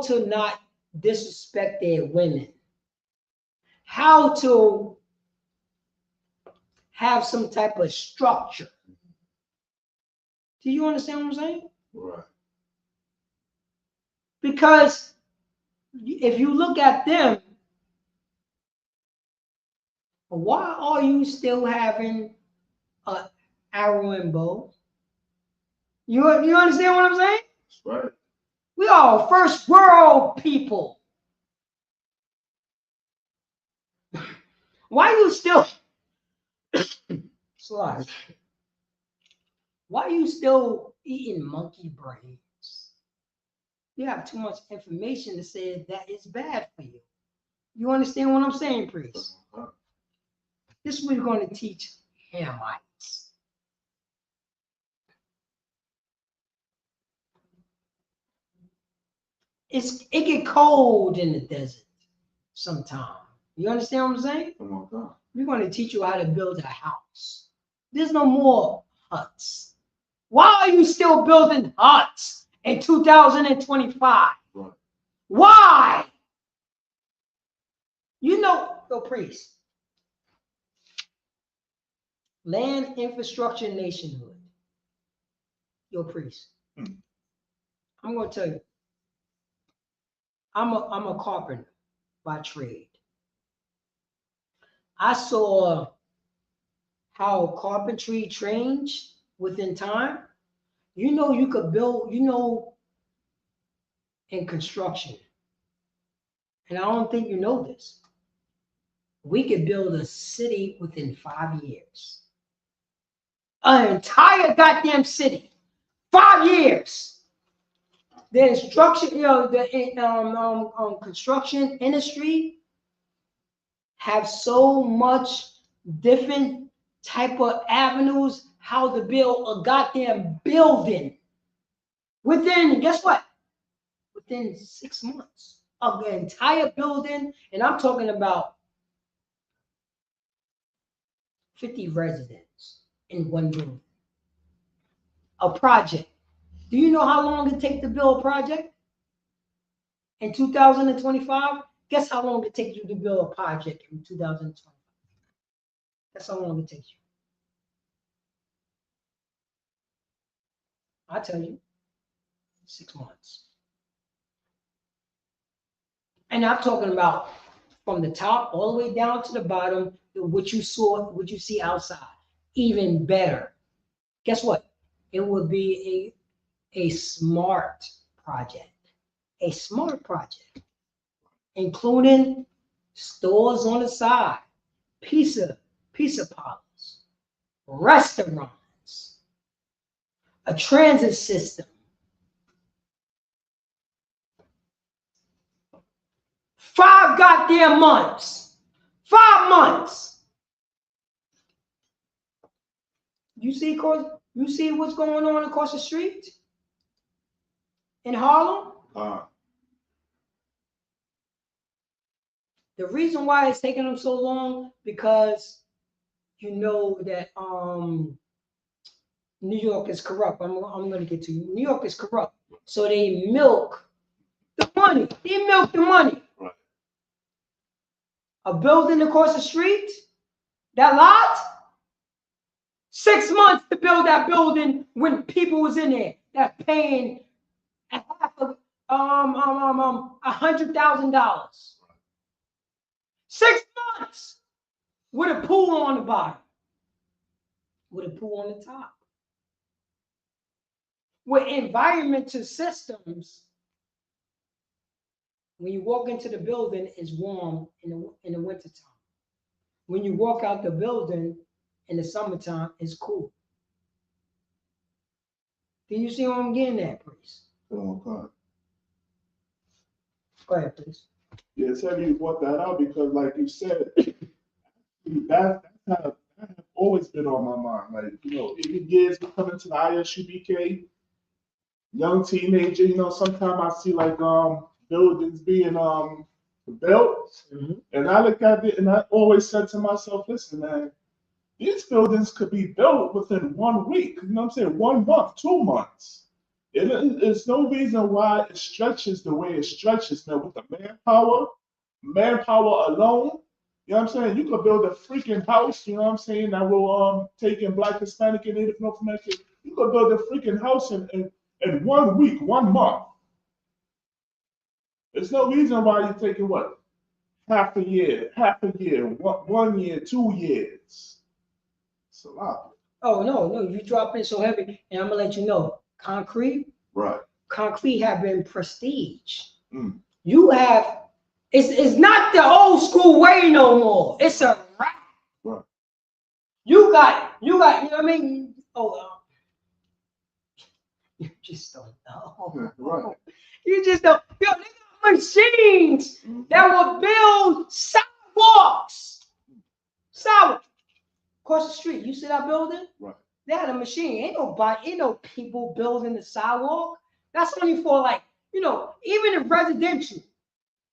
to not disrespect their women. How to have some type of structure. Do you understand what I'm saying? Right. Because if you look at them, why are you still having an arrow and bow? You understand what I'm saying? That's right. We are first world people. Why you still slide? Why are you still eating monkey brains? You have too much information to say that it's bad for you. You understand what I'm saying, priest? This is what we're going to teach Hamites. It get cold in the desert sometimes. You understand what I'm saying? We're going to teach you how to build a house. There's no more huts. Why are you still building huts in 2025? Right. Why? You know, the priest. Land infrastructure nationhood. Your priest. I'm going to tell you. I'm a carpenter by trade. I saw how carpentry changed within time. You know you could build, you know, in construction, and I don't think you know this, we could build a city within 5 years. An entire goddamn city. 5 years. The instruction, you know, the construction industry have so much different type of avenues how to build a goddamn building. Within, guess what? Within 6 months of the entire building, and I'm talking about 50 residents in one building. A project. Do you know how long it takes to build a project? In 2025, guess how long it takes you to build a project in 2025? That's how long it takes you. I tell you, 6 months. And I'm talking about from the top all the way down to the bottom, what you saw, what you see outside. Even better. Guess what? It would be a smart project. A smart project, including stores on the side, pizza parlors, restaurants, a transit system. 5 goddamn months. 5 months. You see what's going on across the street in Harlem? The reason why it's taking them so long, because you know that New York is corrupt. I'm going to get to you. New York is corrupt. So they milk the money. They milk the money. Right. A building across the street, that lot, 6 months to build that building when people was in there that's paying half of $100,000. 6 months with a pool on the bottom, with a pool on the top, with environmental systems. When you walk into the building, it's warm in the wintertime. When you walk out the building in the summertime, it's cool. Do you see what I'm getting at, please? Oh, God. Go ahead, please. Yeah, tell you brought that out because, like you said, that have always been on my mind. Like, you know, even years coming to the ISUPK, young teenager, you know, sometimes I see like buildings being built, and I look at it and I always said to myself, listen, man, these buildings could be built within 1 week. You know what I'm saying? 1 month, 2 months. It's no reason why it stretches the way it stretches, man, with the manpower alone. You know what I'm saying? You could build a freaking house, you know what I'm saying, that will take in Black, Hispanic, and Native North American. You could build a freaking house in 1 week, 1 month. There's no reason why you're taking what? Half a year, 1 year, 2 years. It's a lot. Oh, no, you drop in so heavy, and I'm gonna let you know, concrete have been prestige. You have, it's not the old school way no more. It's a wrap. Right. You got, you know what I mean? You just don't know. Right. You just don't. Yo, they got machines that will build sidewalks. Across the street. You see that building? Right. They had a machine. Ain't no people building the sidewalk. That's only for, like, you know, even in residential.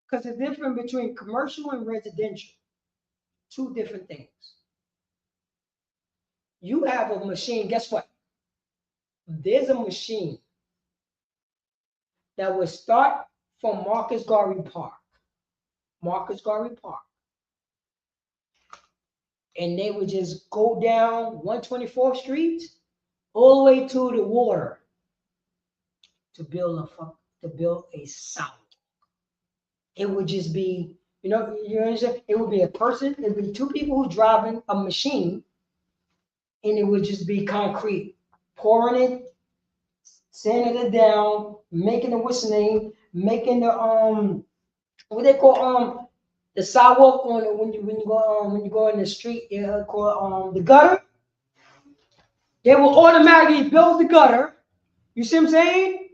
Because the difference between commercial and residential, 2 different things. You have a machine, guess what? There's a machine that would start from Marcus Garvey Park. And they would just go down 124th Street all the way to the water to build a sidewalk. It would just be, you understand? It would be a person, it would be 2 people who driving a machine, and it would just be concrete, pouring it sanding it down, making the whistling, making the what they call the sidewalk on it when you go in the street, called the gutter. They will automatically build the gutter. You see what I'm saying?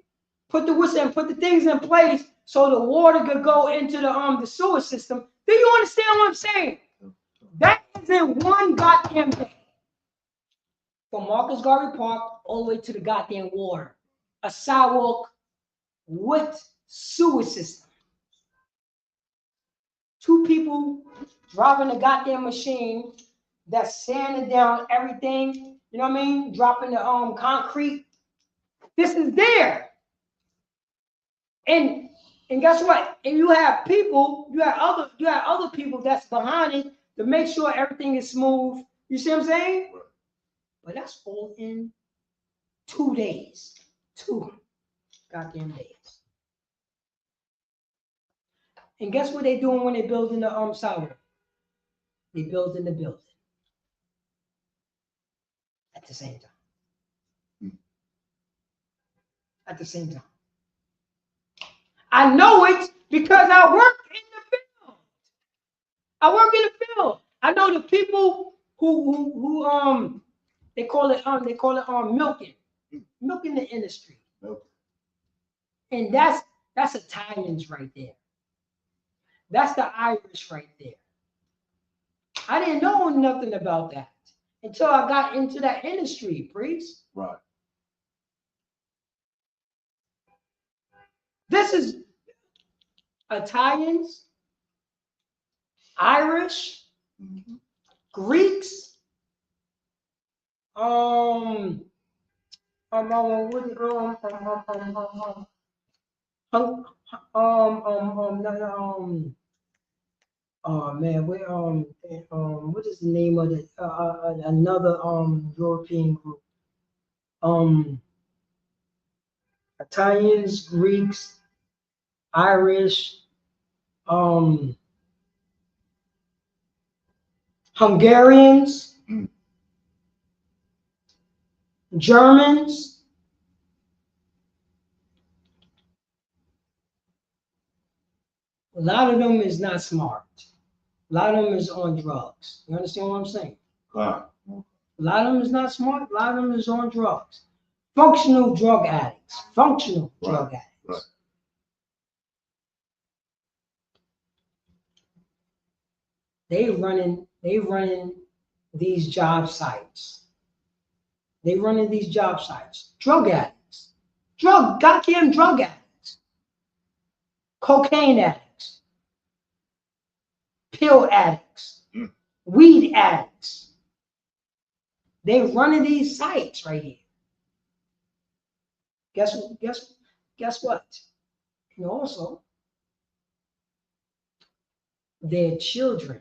Put the whistle and put the things in place so the water could go into the sewer system. Do you understand what I'm saying? That is in one goddamn day. From Marcus Garvey Park all the way to the goddamn water. A sidewalk with sewer system. 2 people driving a goddamn machine that's sanding down everything. You know what I mean? Dropping the concrete. This is there. And guess what? And you have people, you have other people that's behind it to make sure everything is smooth. You see what I'm saying? Right. But that's all in 2 days. 2 goddamn days. And guess what they're doing when they're building the sidewalk? They're building the building at the same time. At the same time. I know it because I work in the field. I work in the field. I know the people who they call it milking the industry. Okay. And that's Italians right there. That's the Irish right there. I didn't know nothing about that until I got into that industry, priest. Right. This is Italians, Irish, Greeks, oh man, what is the name of it? Another European group. Italians, Greeks, Irish, Hungarians, Germans. A lot of them is not smart. A lot of them is on drugs. You understand what I'm saying? A lot of them is not smart. A lot of them is on drugs. Functional drug addicts. Functional drug addicts. Right. They running these job sites. They running these job sites. Drug addicts. Goddamn drug addicts. Cocaine addicts. Pill addicts. Weed addicts. They running these sites right here. Guess what? And also, their children.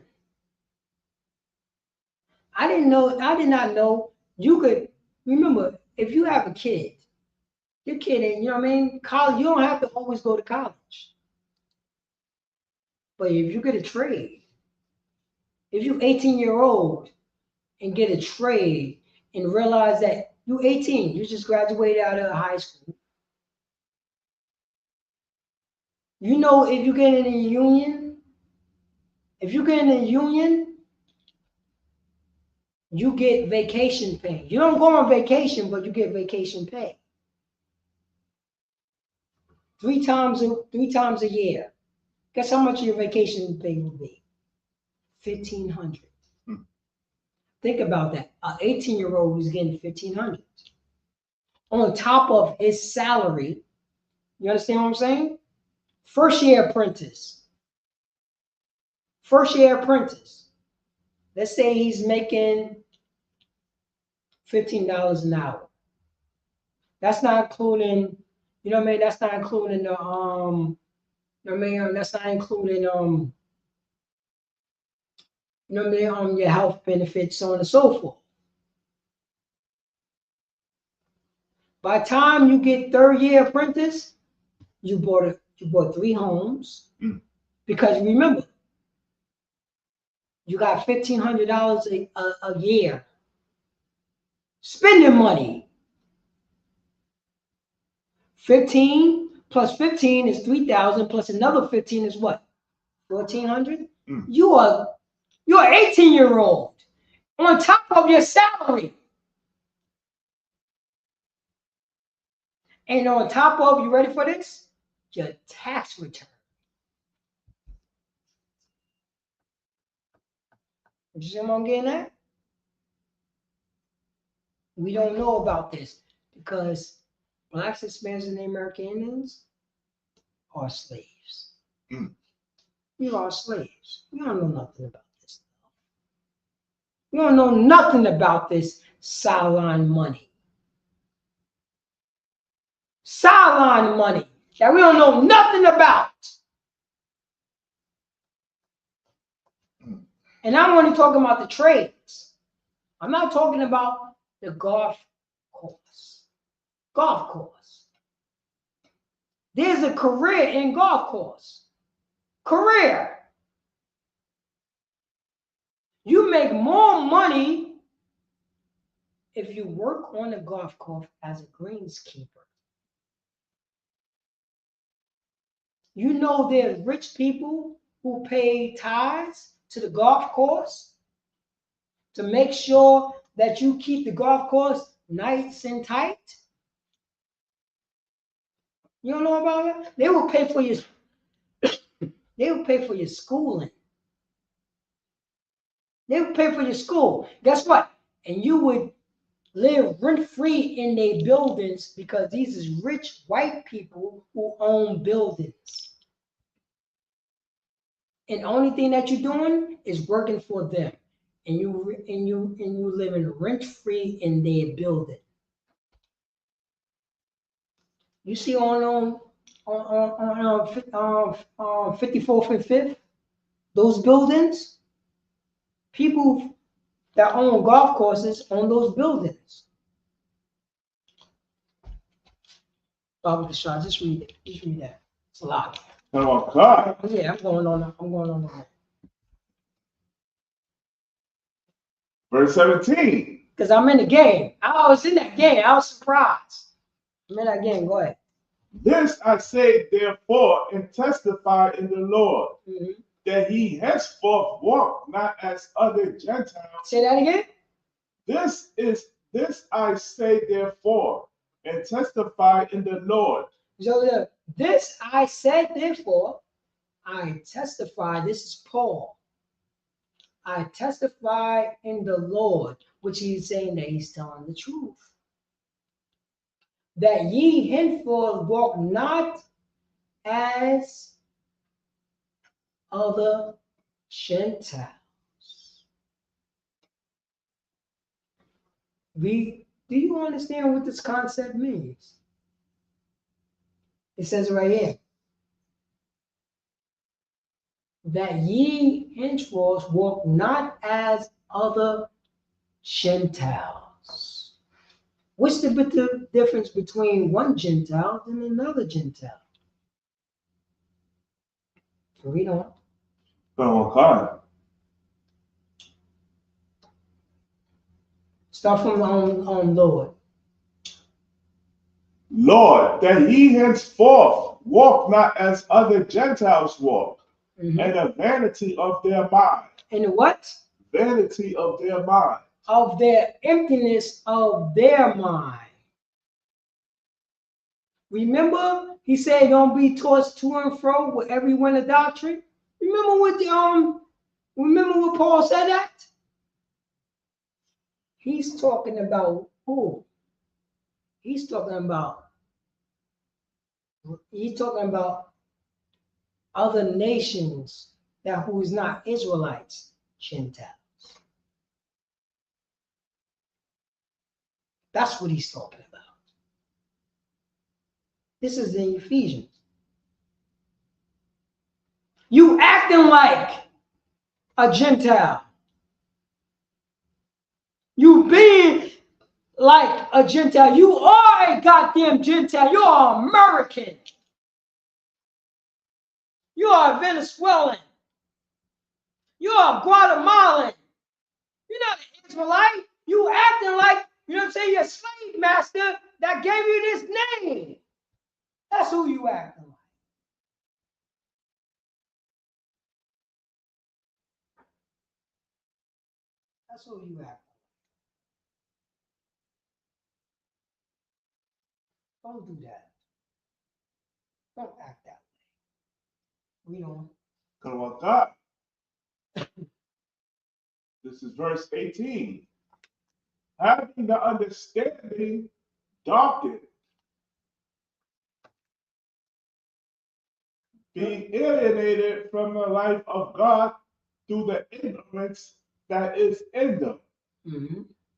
I did not know you could remember if you have a kid, your kid ain't, you know what I mean? College, you don't have to always go to college. But if you get a trade, if you're 18-year-old and get a trade and realize that you're 18, you just graduated out of high school. You know, if you get in a union, you get vacation pay. You don't go on vacation, but you get vacation pay. 3 times a year. Guess how much your vacation pay will be? $1,500. Think about that. An 18-year-old who's getting $1,500 on top of his salary. You understand what I'm saying? First year apprentice. Let's say he's making $15 an hour. That's not including, you know what I mean? That's not including the you know what I mean? That's not including you know what I mean? Your health benefits, so on and so forth. By the time you get 3rd year apprentice, you bought 3 homes. Because remember, you got $1,500 a year spending money. 15 plus 15 is 3,000 plus another 15 is what? 1,400? You're an 18-year-old on top of your salary. And on top of, you ready for this? Your tax return. You see what I'm getting at? We don't know about this because blacks, Hispanics, and American Indians are slaves. We are slaves. We don't know nothing about this. We don't know nothing about this sideline money. Sideline money that we don't know nothing about. And I'm only talking about the trades. I'm not talking about the golf course. Golf course. There's a career in golf course. Career. You make more money if you work on a golf course as a greenskeeper. You know there's rich people who pay tithes to the golf course to make sure that you keep the golf course nice and tight. You don't know about that? They will pay for your they will pay for your schooling. They would pay for your school. Guess what? And you would live rent-free in their buildings because these is rich white people who own buildings. And the only thing that you're doing is working for them. And you living rent-free in their building. You see on 54th and 5th, those buildings, people that own golf courses own those buildings. Bobby the shot, just read it. Just read that. It's a lot. Oh God. Yeah, I'm going on that. Verse 17. Because I'm in the game. I was in that game. I was surprised. I'm in that game. Go ahead. This I say, therefore, and testify in the Lord, that he henceforth walk not as other Gentiles. Say that again. This I say, therefore, and testify in the Lord. So this I said, therefore, I testify. This is Paul. I testify in the Lord, which he's saying that he's telling the truth. That ye henceforth walk not as other Gentiles. Do you understand what this concept means? It says right here. That ye henceforth walk not as other Gentiles. What's the difference between one Gentile and another Gentile? Read on. Oh God. Start from on Lord. Lord, that ye henceforth walk not as other Gentiles walk, and the vanity of their mind. And the what? Vanity of their mind. Of their emptiness of their mind. Remember, he said, "Don't be tossed to and fro with every wind of doctrine." Remember what Paul said that? He's talking about who? He's talking about other nations that who's not Israelites, Gentiles. That's what he's talking about. This is in Ephesians. You acting like a Gentile. You being like a Gentile. You are a goddamn Gentile. You are American. You are Venezuelan. You are Guatemalan. You're not an Israelite. You acting like, you know what I'm saying, your slave master that gave you this name. who you acting like. That's who you acting like. Don't do that. Don't act that way. We don't. Come on, God. This is verse 18. Having the understanding darkened, being alienated from the life of God through the ignorance that is in them,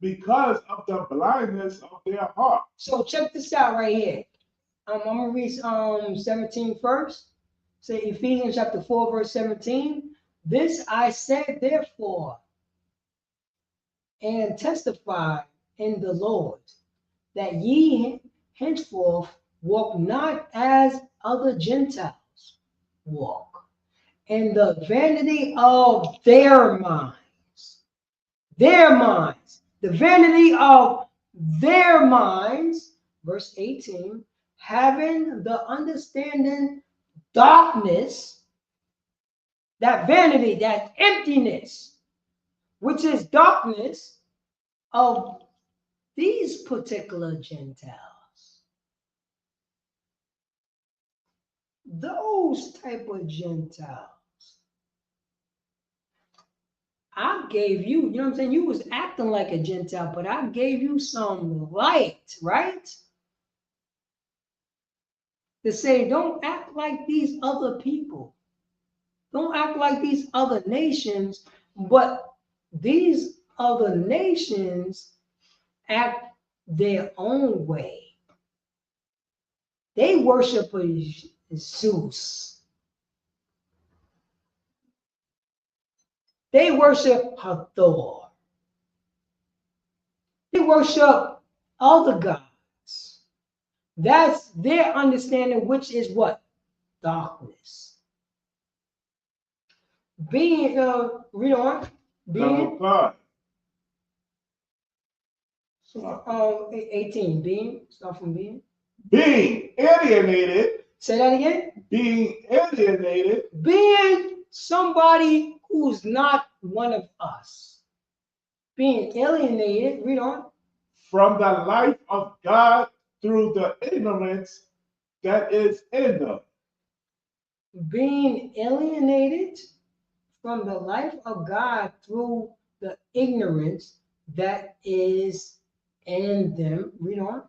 because of the blindness of their heart. So check this out right here. I'm gonna read 17 first. Say Ephesians chapter 4, verse 17. This I said therefore, and testify in the Lord, that ye henceforth walk not as other Gentiles walk, in the vanity of their minds. Their minds. The vanity of their minds. Verse 18. Having the understanding darkness, that vanity, that emptiness, which is darkness of these particular Gentiles. Those type of Gentiles. I gave you, you know what I'm saying? You was acting like a Gentile, but I gave you some light, right? To say, don't act like these other people. Don't act like these other nations, but these other nations act their own way. They worship Zeus. They worship Hathor. They worship other gods. That's their understanding, which is what? Darkness. Being, read on. Being, 18. Being, start from being. Being alienated. Say that again. Being alienated. Being somebody who's not one of us. Being alienated, read on. From the life of God through the ignorance that is in them. Being alienated from the life of God through the ignorance that is in them. Read on.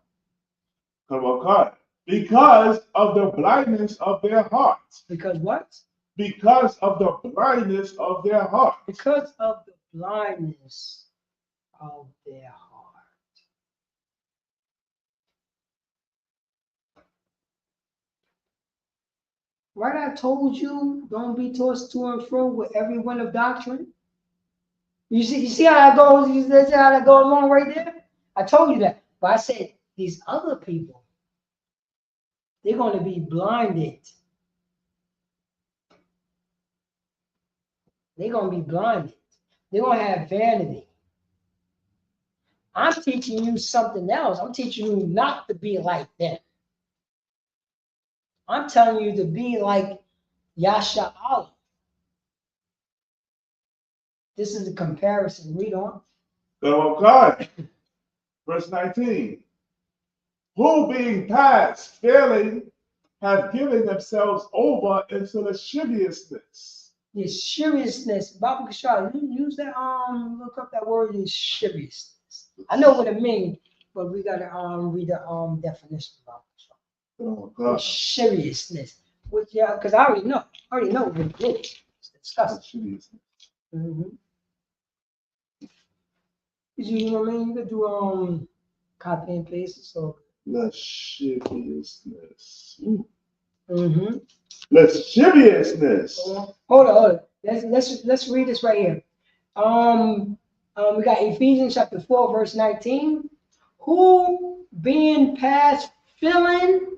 Come on, God. Because of the blindness of their hearts. Because what? Because of the blindness of their heart. Because of the blindness of their heart. Right, I told you, don't be tossed to and fro with every wind of doctrine. You see how that goes? You see how that goes along right there? I told you that. But I said, these other people, they're going to be blinded. They're going to be blinded. They're going to have vanity. I'm teaching you something else. I'm teaching you not to be like them. I'm telling you to be like Yasha Allah. This is a comparison. Read on. Come on, God. Verse 19. Who being past failing have given themselves over into lasciviousness. Lasciviousness. Baba Kashar, you use that look up that word lasciviousness. I know what it means, but we gotta read the definition of Baba Kashar. Oh God. Lasciviousness. Which because I already know what it is. It's disgusting. You know what I mean? You could do copy and paste, so lasciviousness. Lasciviousness. Hold on. Let's read this right here. We got Ephesians chapter 4, verse 19. Who being past feeling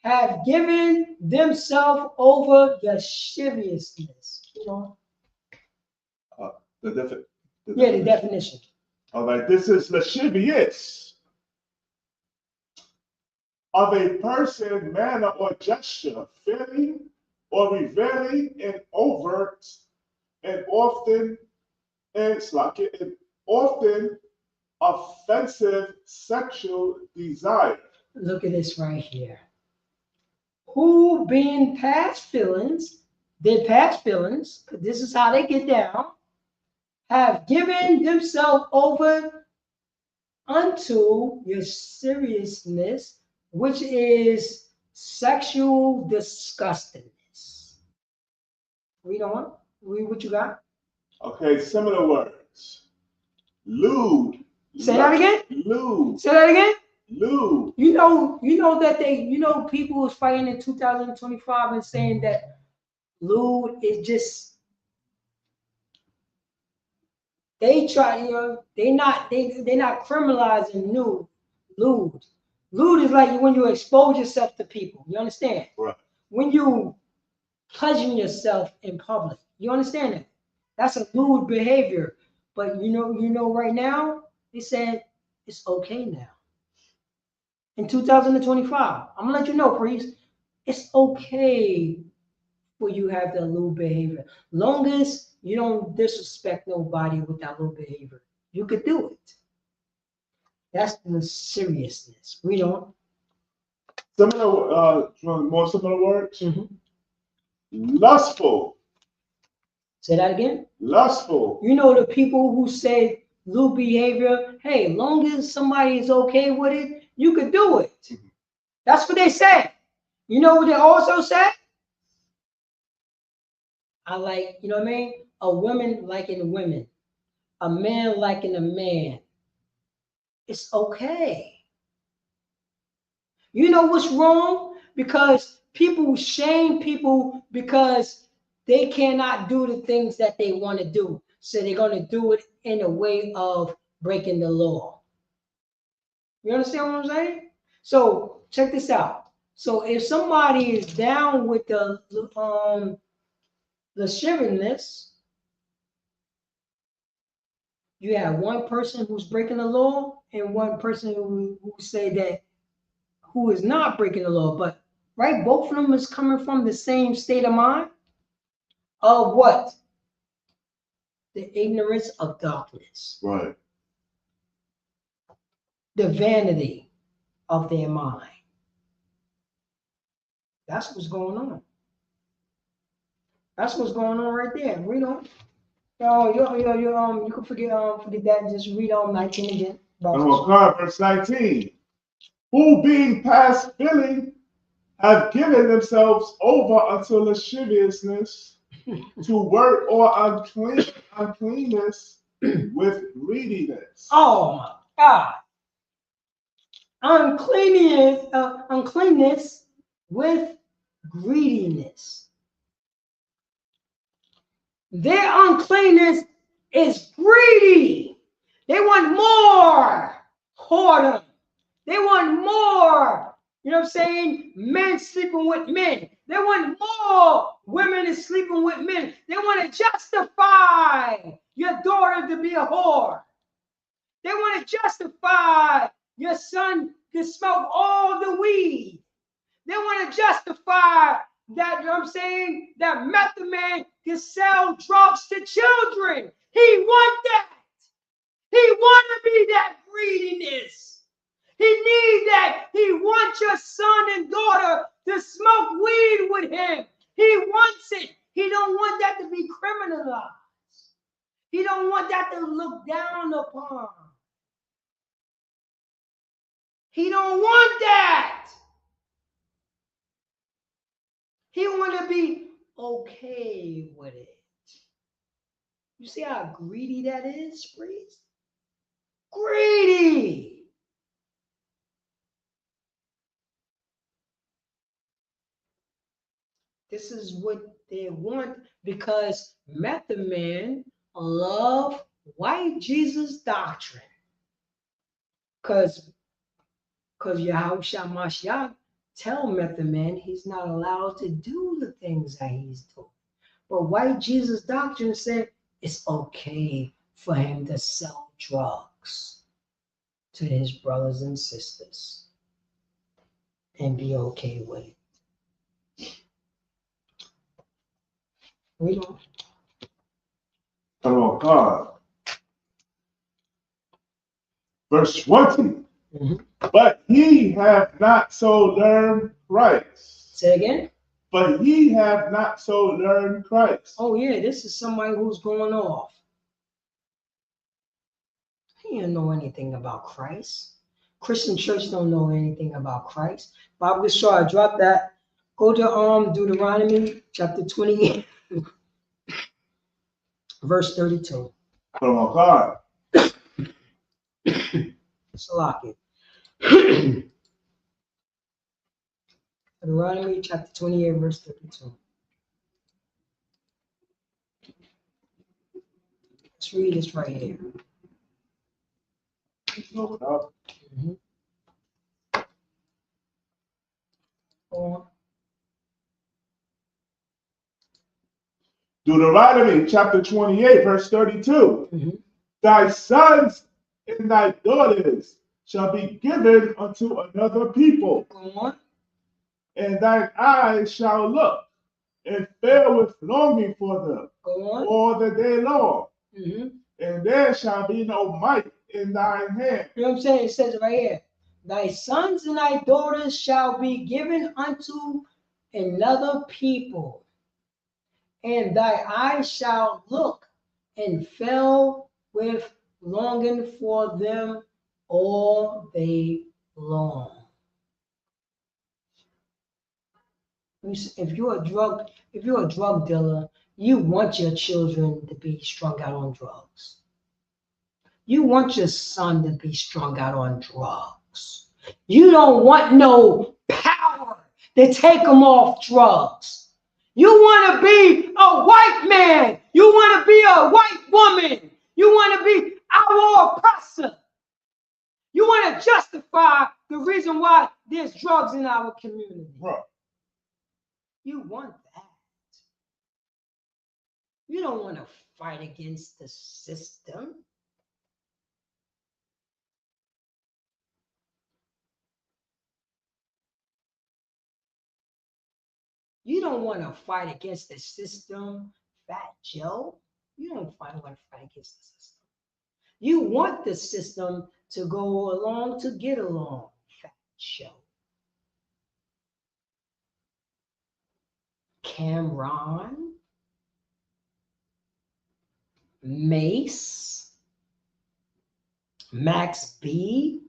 have given themselves over lasciviousness. You know? The definition. All right, this is lascivious. of a person, manner, or gesture, feeling or revealing an overt and often offensive sexual desire. Look at this right here. Who being past feelings, their past feelings, because this is how they get down, have given themselves over unto your seriousness, which is sexual disgustingness. Read on. Read what you got. Okay, similar words. Lewd. Say that again. Lewd. Say that again. Lewd. You know that people was fighting in 2025 and saying that lewd is just they're not criminalizing lewd. Lewd is like when you expose yourself to people. You understand? Right. When you pleasure yourself in public. You understand that? That's a lewd behavior. But you know right now, they said it's okay now. In 2025, I'm gonna let you know, priest, it's okay for you to have that lewd behavior. Long as you don't disrespect nobody with that lewd behavior, you could do it. That's the seriousness. We don't. Similar, more similar words. Lustful. Say that again. Lustful. You know the people who say lewd behavior. Hey, long as somebody is okay with it, you could do it. That's what they said. You know what they also said? I like, you know what I mean? A woman liking women, a man liking a man. It's okay. You know what's wrong? Because people shame people because they cannot do the things that they want to do. So they're going to do it in a way of breaking the law. You understand what I'm saying? So check this out. So if somebody is down with the lasciviousness, you have one person who's breaking the law and one person who say that who is not breaking the law. But right, both of them is coming from the same state of mind of what? The ignorance of darkness. Right. The vanity of their mind. That's what's going on. That's what's going on right there. Read on. You can forget that. Just read on 19 again. Verse 19. Who being past feeling have given themselves over unto lasciviousness to work or uncleanness with greediness. Oh my God. Uncleanness with greediness. Their uncleanness is greedy. They want more. Whoredom. They want more. You know what I'm saying? Men sleeping with men. They want more. Women is sleeping with men. They want to justify your daughter to be a whore. They want to justify your son to smoke all the weed. They want to justify that, you know what I'm saying, that method man can sell drugs to children. He want that. He want to be that greediness. He need that. He wants your son and daughter to smoke weed with him. He wants it. He don't want that to be criminalized. He don't want that to look down upon. He don't want that. He want to be okay with it. You see how greedy that is, priest? Greedy. This is what they want because method men love white Jesus doctrine. Because Yahushua Mashiach tell method man he's not allowed to do the things that he's doing. But white Jesus doctrine said it's okay for him to sell drugs to his brothers and sisters. and be okay with it. We don't. Come on, God. Verse 20. But ye have not so learned Christ. Say again. But ye have not so learned Christ. Oh yeah, this is somebody who's going off. He don't know anything about Christ. Christian church don't know anything about Christ. Bob Shaw, drop that. Go to Deuteronomy chapter 28, verse 32. Come on, God. Salaki. Deuteronomy chapter 28, verse 32. Let's read this right here. Mm-hmm. Deuteronomy chapter 28, verse 32. Mm-hmm. Thy sons and thy daughters shall be given unto another people. Go on. And thine eyes shall look and fail with longing for them Go on. all the day long. Mm-hmm. And there shall be no might in thine hand. You know what I'm saying? It says it right here. Thy sons and thy daughters shall be given unto another people, and thy eyes shall look and fail with longing for them all day long. If you're a drug dealer, you want your children to be strung out on drugs. You want your son to be strung out on drugs. You don't want no power to take them off drugs. You want to be a white man. You want to be a white woman. You want to be our oppressor. You want to justify the reason why there's drugs in our community. Right. You want that. You don't want to fight against the system. You don't want to fight against the system, Fat Joe. You don't want to fight against the system. You want the system to go along to get along, Fat Joe. Cameron, Mace, Max B.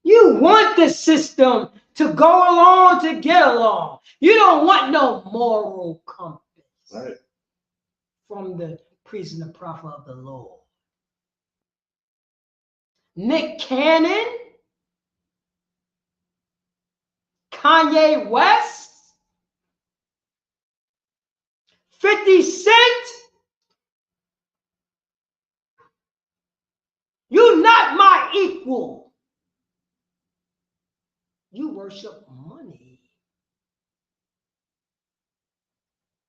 You want the system to go along to get along. You don't want no moral compass from the priest and the prophet of the Lord. Nick Cannon, Kanye West, 50 Cent. You're not my equal. You worship money.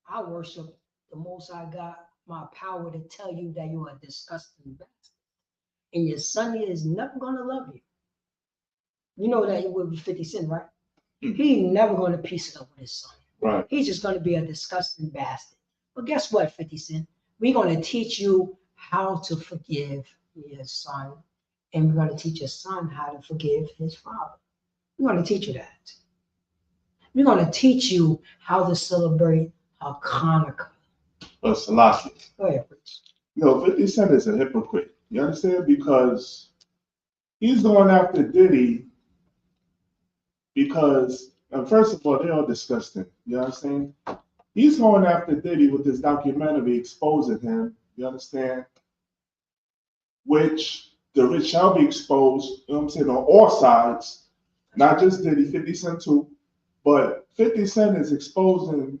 I worship the Most High God, my power to tell you that you're a disgusting bastard. And your son is never going to love you. You know that it will be 50 Cent, right? He's never going to piece it up with his son. Right. He's just going to be a disgusting bastard. But guess what, 50 Cent? We're going to teach you how to forgive your son. And we're going to teach your son how to forgive his father. We're going to teach you that. We're going to teach you how to celebrate Hanukkah. Selassie. Go ahead, please. No, 50 Cent is a hypocrite. You understand? Because he's going after Diddy because, first of all, they're all disgusting. You understand? He's going after Diddy with this documentary exposing him. You understand? Which the rich shall be exposed, you know what I'm saying, on all sides. Not just Diddy, 50 Cent too. But 50 Cent is exposing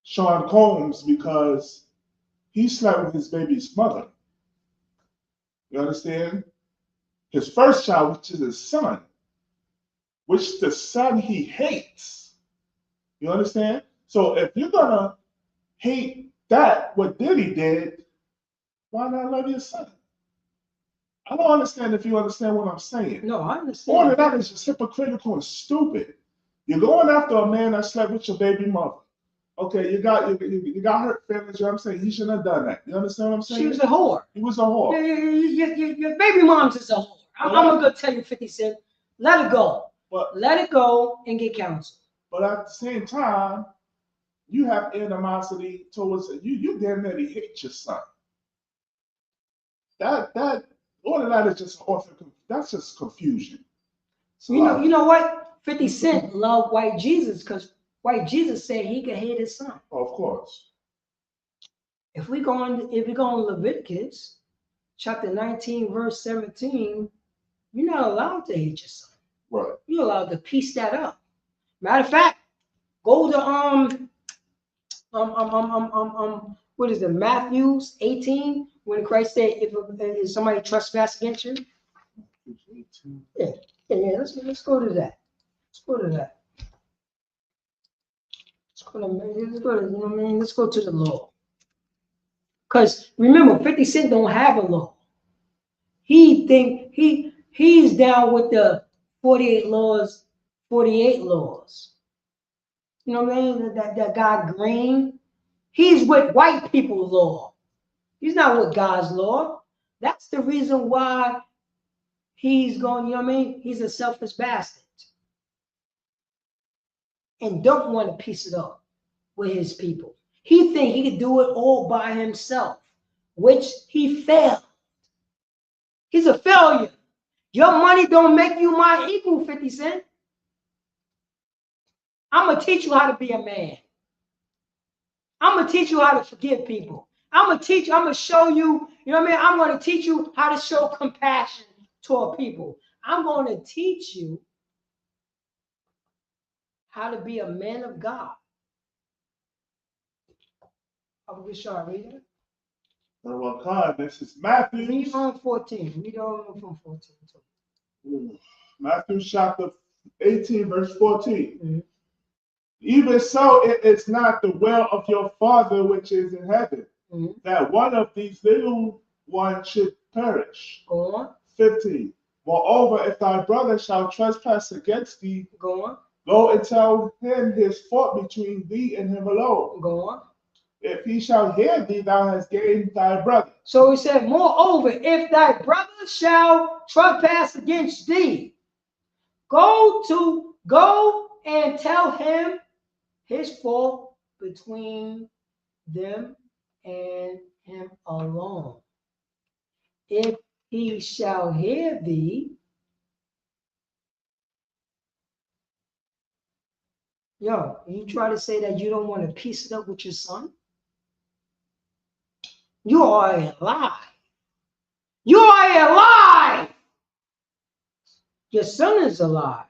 Sean Combs because he slept with his baby's mother. You understand? His first child, which is his son, which the son he hates. You understand? So if you're gonna hate that, what Diddy did, why not love your son? I don't understand if you understand what I'm saying. No, I understand. All of that is just hypocritical and stupid. You're going after a man that slept with your baby mother. Okay, you got hurt feelings. You know what I'm saying? He shouldn't have done that. You understand what I'm saying? She was a whore. He was a whore. Your baby mom's is a whore. I'm gonna tell you 50 Cent. Let it go. Let it go and get counsel. But at the same time, you have animosity towards you damn nearly hate your son. That all of that is just that's just confusion. You know what? 50 Cent loved white Jesus because white Jesus said he could hate his son. Of course. If we go on Leviticus chapter 19, verse 17, you're not allowed to hate your son. Right. You're allowed to piece that up. Matter of fact, go to what is it, Matthew 18, when Christ said, if somebody trespass against you. Yeah, let's go to that. Let's go to that. Let's go to the law. Because remember, 50 Cent don't have a law. He's down with the 48 laws. You know what I mean? That guy Green. He's with white people's law. He's not with God's law. That's the reason why he's going, you know what I mean? He's a selfish bastard. And don't want to piece it up with his people. He think he could do it all by himself, which he failed. He's a failure. Your money don't make you my equal, 50 Cent. I'm going to teach you how to be a man. I'm going to teach you how to forgive people. I'm going to show you, you know what I mean? I'm going to teach you how to show compassion toward people. I'm going to teach you how to be a man of God. We shall read it. Well, God, this is Matthew. Read on 14. Read on from 14. Matthew chapter 18, verse 14. Mm-hmm. Even so, it is not the will of your Father which is in heaven, that one of these little ones should perish. Go on. 15. Moreover, if thy brother shall trespass against thee, go on. Go and tell him his fault between thee and him alone. Go on. If he shall hear thee, thou hast gained thy brother. So he said, moreover, if thy brother shall trespass against thee, go and tell him his fault between them and him alone. If he shall hear thee, you try to say that you don't want to piece it up with your son? You are a lie. You are a lie. Your son is a lie.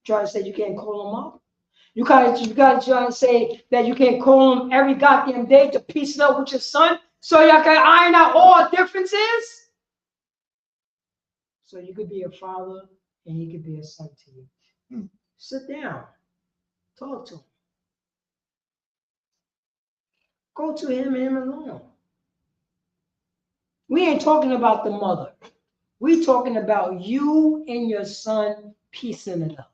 Try to say you can't call him up. You got to try to say that you can't call him every goddamn day to piece it up with your son so you can iron out all differences. So you could be a father and he could be a son to you. Sit down. Talk to him. Go to him and him alone. We ain't talking about the mother. We talking about you and your son piecing it up.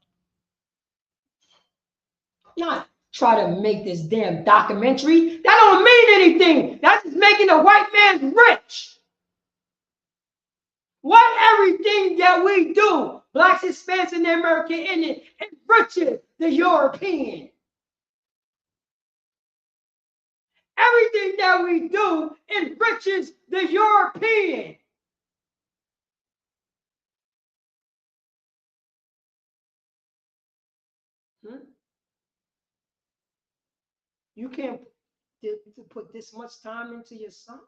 Not try to make this damn documentary. That don't mean anything. That's just making the white man rich. What everything that we do, blacks, Hispanics, and the American Indian, enriches the European. Everything that we do enriches the European. You can't put this much time into your son,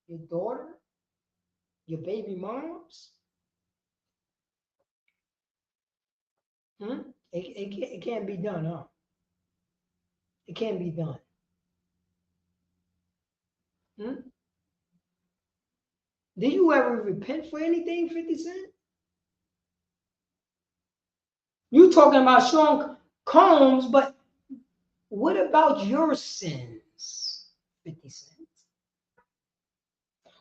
your daughter, your baby moms. It can't be done, huh? It can't be done. Did you ever repent for anything, 50 Cent? You talking about Sean Combs, but what about your sins, 50 Cent?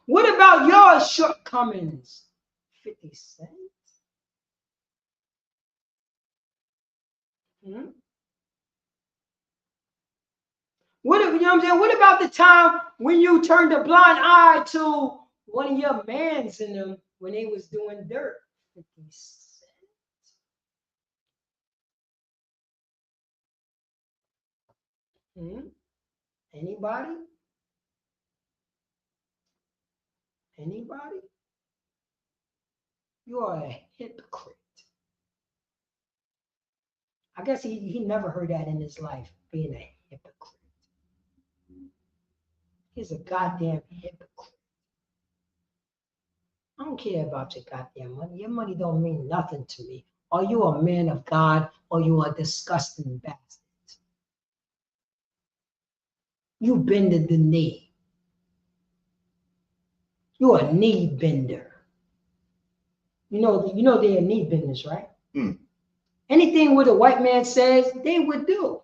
What about your shortcomings? 50 cents? What if, you know what I'm saying? What about the time when you turned a blind eye to one of your mans in them when they was doing dirt? 50 cents. Anybody? Anybody? You are a hypocrite. I guess he never heard that in his life, being a hypocrite. He's a goddamn hypocrite. I don't care about your goddamn money. Your money don't mean nothing to me. Are you a man of God or you a disgusting bastard? You bended the knee. You a knee bender. You know they're knee benders, right? Anything what a white man says, they would do.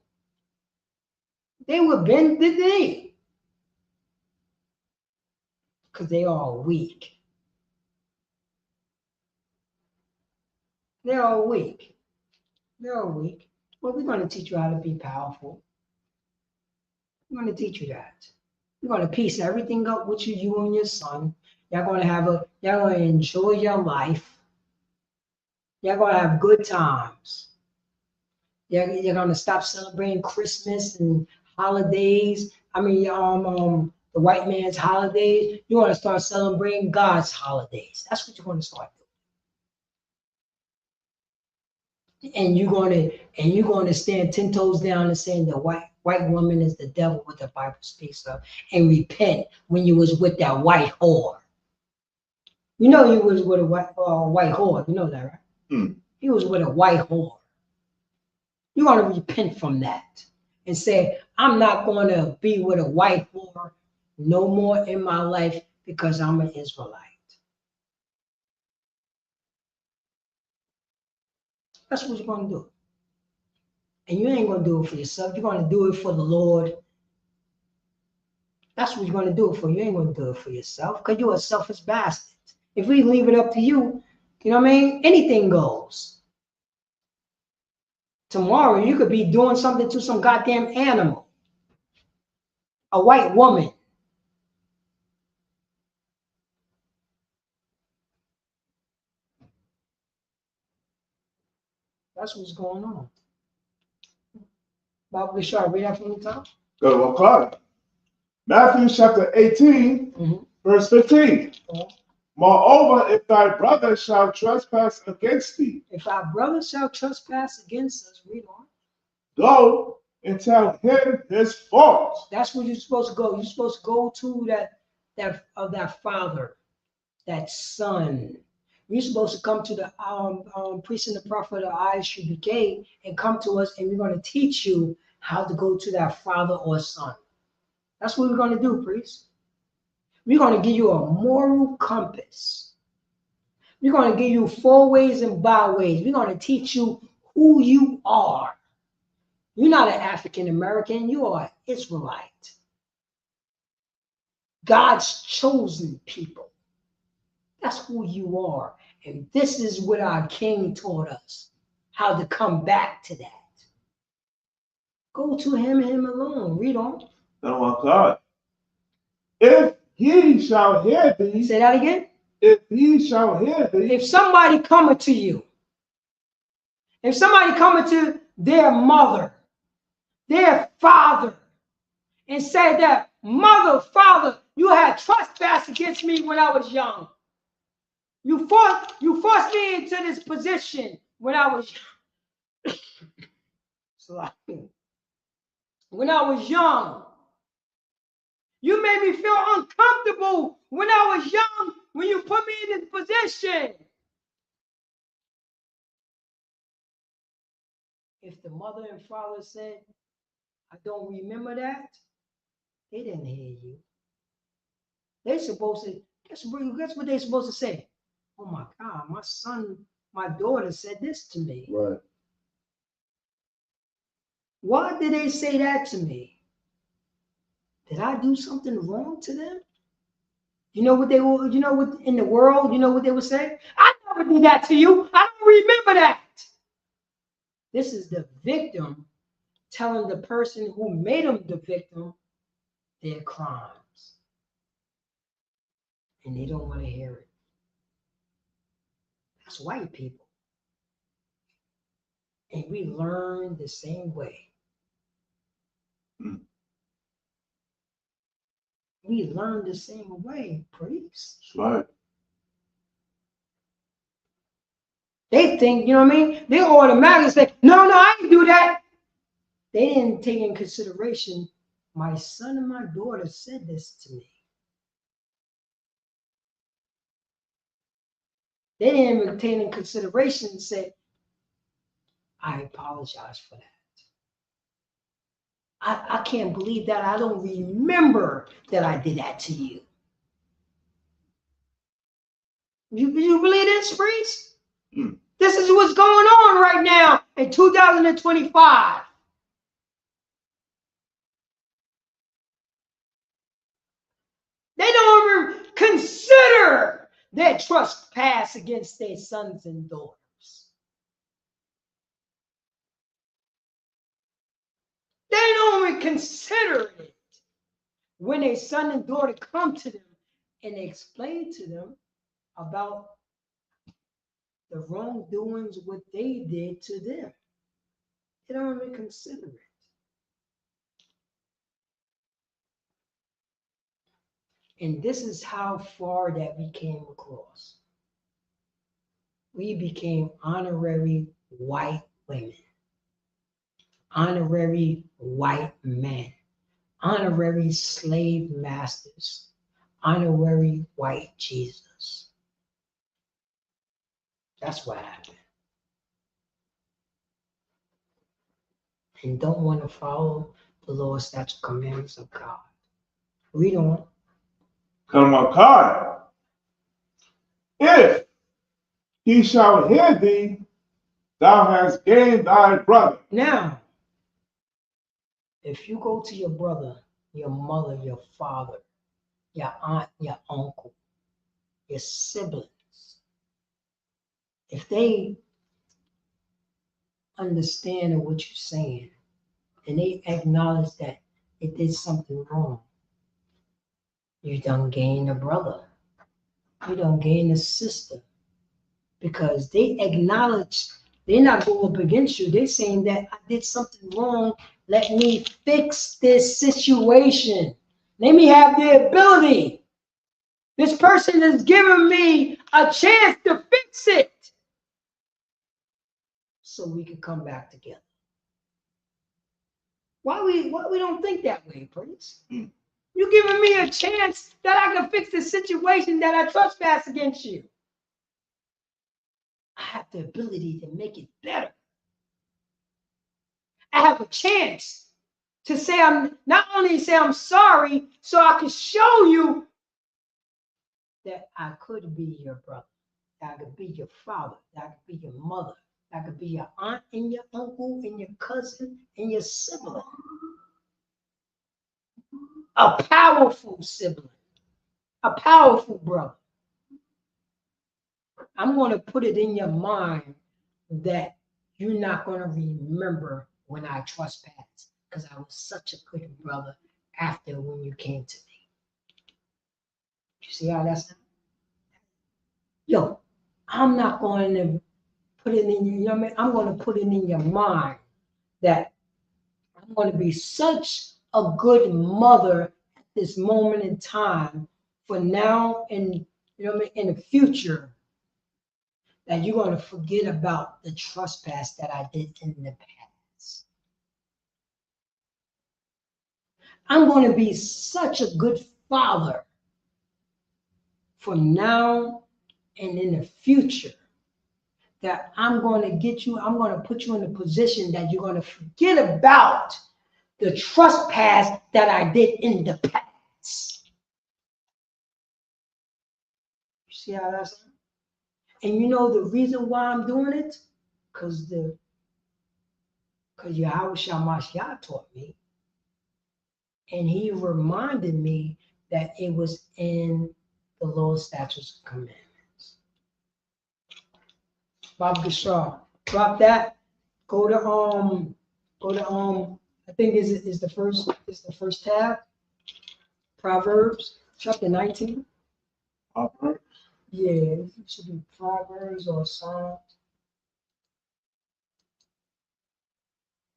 They would bend the knee. Because they are weak. They're all weak. They're all weak. Well, we're going to teach you how to be powerful. We're going to teach you that. We're going to piece everything up with you and your son. You're going to enjoy your life. You're going to have good times. You're going to stop celebrating Christmas and holidays. The white man's holidays. You want to start celebrating God's holidays. That's what you're going to start doing. And you're going to stand 10 toes down and saying the white woman is the devil, what the Bible speaks of, and repent when you was with that white whore. You know you was with a white whore. You know that, right? He was with a white whore. You want to repent from that and say, I'm not going to be with a white whore no more in my life because I'm an Israelite. That's what you're going to do. And you ain't going to do it for yourself. You're going to do it for the Lord. That's what you're going to do it for. You ain't going to do it for yourself because you're a selfish bastard. If we leave it up to you, you know what I mean? Anything goes. Tomorrow, you could be doing something to some goddamn animal. A white woman. That's what's going on. Bible, should I read that from the top? Go to God. Matthew chapter 18, verse 15. Moreover, if thy brother shall trespass against thee. If our brother shall trespass against us, read on. Go and tell him his fault. That's where you're supposed to go. You're supposed to go to that father, that son. You're supposed to come to the priest and the prophet of ISUPK and come to us, and we're going to teach you how to go to that father or son. That's what we're going to do, priest. We're going to give you a moral compass. We're going to give you 4 ways and byways. We're going to teach you who you are. You're not an African American. You are an Israelite. God's chosen people. That's who you are. And this is what our King taught us, how to come back to that. Go to him and him alone. Read on. Oh my God. If he shall hear thee. Say that again. If he shall hear thee. If somebody coming to you, if somebody coming to their mother, their father, and said that, mother, father, you had trespassed against me when I was young. You forced me into this position when I was young. You made me feel uncomfortable when I was young, when you put me in this position. If the mother and father said, I don't remember that, they didn't hear you. They're supposed to, guess what they're supposed to say? Oh my God, my son, my daughter said this to me. Right. Why did they say that to me? Did I do something wrong to them? You know what they will, you know what in the world, you know what they would say? I never did that to you. I don't remember that. This is the victim telling the person who made them the victim their crimes. And they don't want to hear it. That's white people. And we learn the same way. We learn the same way, priest. That's right. They think, you know what I mean? They automatically say, no, I didn't do that. They didn't take in consideration, my son and my daughter said this to me. They didn't even take in consideration and say, I apologize for that. I can't believe that. I don't remember that I did that to you. You believe this, priest? This is what's going on right now in 2025. They don't even consider their trespass against their sons and daughters. They don't even consider it when a son and daughter come to them and explain to them about the wrongdoings, what they did to them. They don't even consider it. And this is how far that we came across. We became honorary white women, honorary white men, honorary slave masters, honorary white Jesus. That's what happened. And don't want to follow the law, statutes, commandments of God. Read on. Kamakai. If he shall hear thee, thou hast gained thy brother. Now, if you go to your brother, your mother, your father, your aunt, your uncle, your siblings, if they understand what you're saying and they acknowledge that it did something wrong, you don't gain a brother. You don't gain a sister. Because they acknowledge, they're not going up against you. They're saying that I did something wrong. Let me fix this situation. Let me have the ability. This person has given me a chance to fix it. So we can come back together. Why we don't think that way, Prince? You're giving me a chance that I can fix the situation that I trespass against you. I have the ability to make it better. I have a chance to say I'm not only say I'm sorry, so I can show you that I could be your brother, that I could be your father, that I could be your mother, that I could be your aunt and your uncle and your cousin and your sibling. A powerful sibling, a powerful brother. I'm going to put it in your mind that you're not going to remember when I trespassed because I was such a good brother after when you came to me. You see how that's? Yo, I'm not going to put it in you know what I mean? I'm going to put it in your mind that I'm going to be such a good mother at this moment in time for now and you know what I mean, in the future that you're going to forget about the trespass that I did in the past. I'm going to be such a good father for now and in the future that I'm going to get you, I'm going to put you in a position that you're going to forget about the trespass that I did in the past. You see how that's? And you know the reason why I'm doing it? Because Yahweh Shamashiach taught me. And he reminded me that it was in the law, statutes, and commandments. Bob Gashar, drop that. Go to I think is the first tab. Proverbs chapter 19. Proverbs. Yeah, it should be Proverbs or Psalms.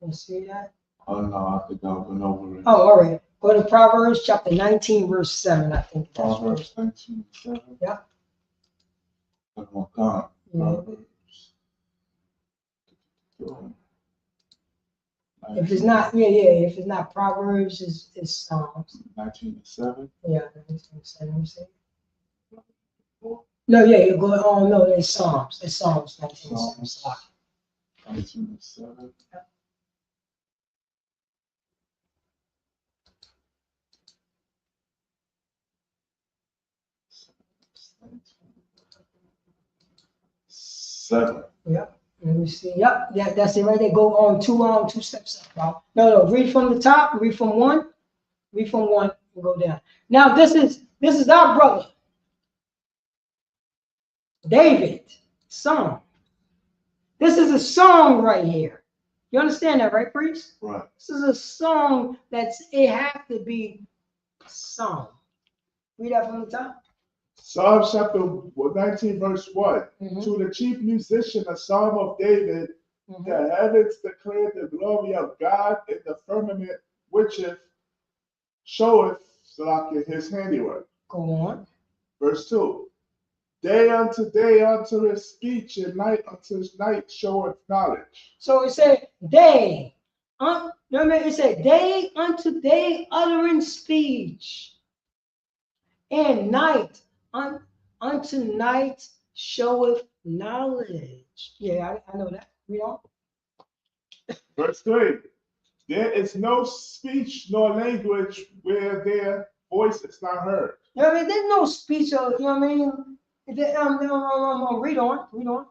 You see that? Oh no, I think I went over it. Oh, all right. Go to Proverbs chapter 19, verse 7. I think that's Proverbs 19:7. Yeah. Oh God. Yeah. Proverbs. If it's not, if it's not Proverbs, it's Psalms. 19:7. Yeah, 19:7. No, you go. Oh no, it's Psalms. It's Psalms 19:7. 19:7. Seven. Yep. Let me see. Yep. Yeah, that's it right there. Go on two steps up. No. Read from the top. Read from one. Read from one and go down. Now this is our brother, David, song. This is a song right here. You understand that, right, priest? Right. This is a song it have to be sung. Read that from the top. Psalm chapter 19, verse 1. Mm-hmm. To the chief musician, a psalm of David, Mm-hmm. the heavens declare the glory of God, in the firmament which showeth his handiwork. Go on. Verse 2. Day unto day uttereth speech, and night unto night showeth knowledge. So it said day. It said day unto day uttering speech, and night unto night showeth knowledge. Yeah, I know that. Read on. Verse 3. There is no speech nor language where their voice is not heard. You know what I mean? There's no speech of, you know what I mean? Read on. Go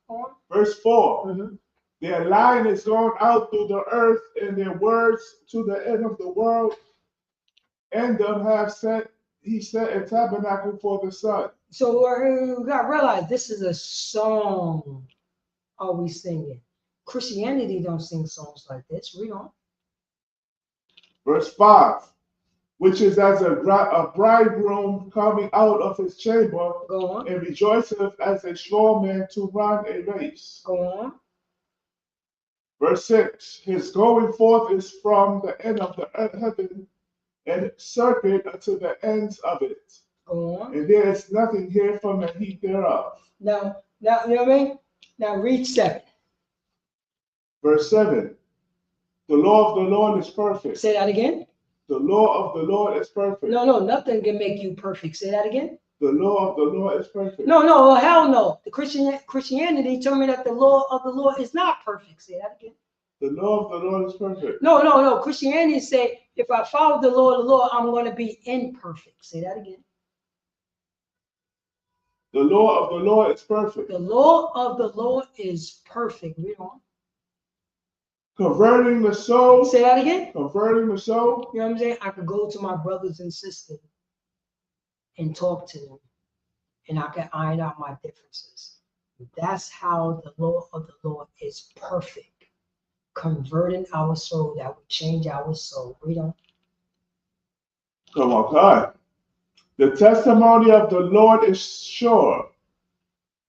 on. Verse 4. Mm-hmm. Their line is gone out through the earth, and their words to the end of the world. And them have he set a tabernacle for the sun. So we got to realize this is a song. Are we singing? Christianity don't sing songs like this. Read on. Verse 5. Which is as a bridegroom coming out of his chamber, Go on. and rejoiceth as a strong man to run a race. Go on. Verse 6. His going forth is from the end of the heaven, and circuit unto the ends of it. Go on. And there is nothing here from the heat thereof. Now, you know what I mean? Now read 7. Verse 7. The law of the Lord is perfect. Say that again. The law of the Lord is perfect. No, nothing can make you perfect. Say that again. The law of the Lord is perfect. No, hell no. The Christianity told me that the law of the Lord is not perfect. Say that again. The law of the Lord is perfect. No. Christianity say if I follow the law of the Lord, I'm going to be imperfect. Say that again. The law of the Lord is perfect. The law of the Lord is perfect. Read on. Converting the soul. Say that again. Converting the soul. You know what I'm saying? I could go to my brothers and sisters and talk to them, and I can iron out my differences. That's how the law of the Lord is perfect. Converting our soul, that would change our soul. Read on. Come on, God. The testimony of the Lord is sure,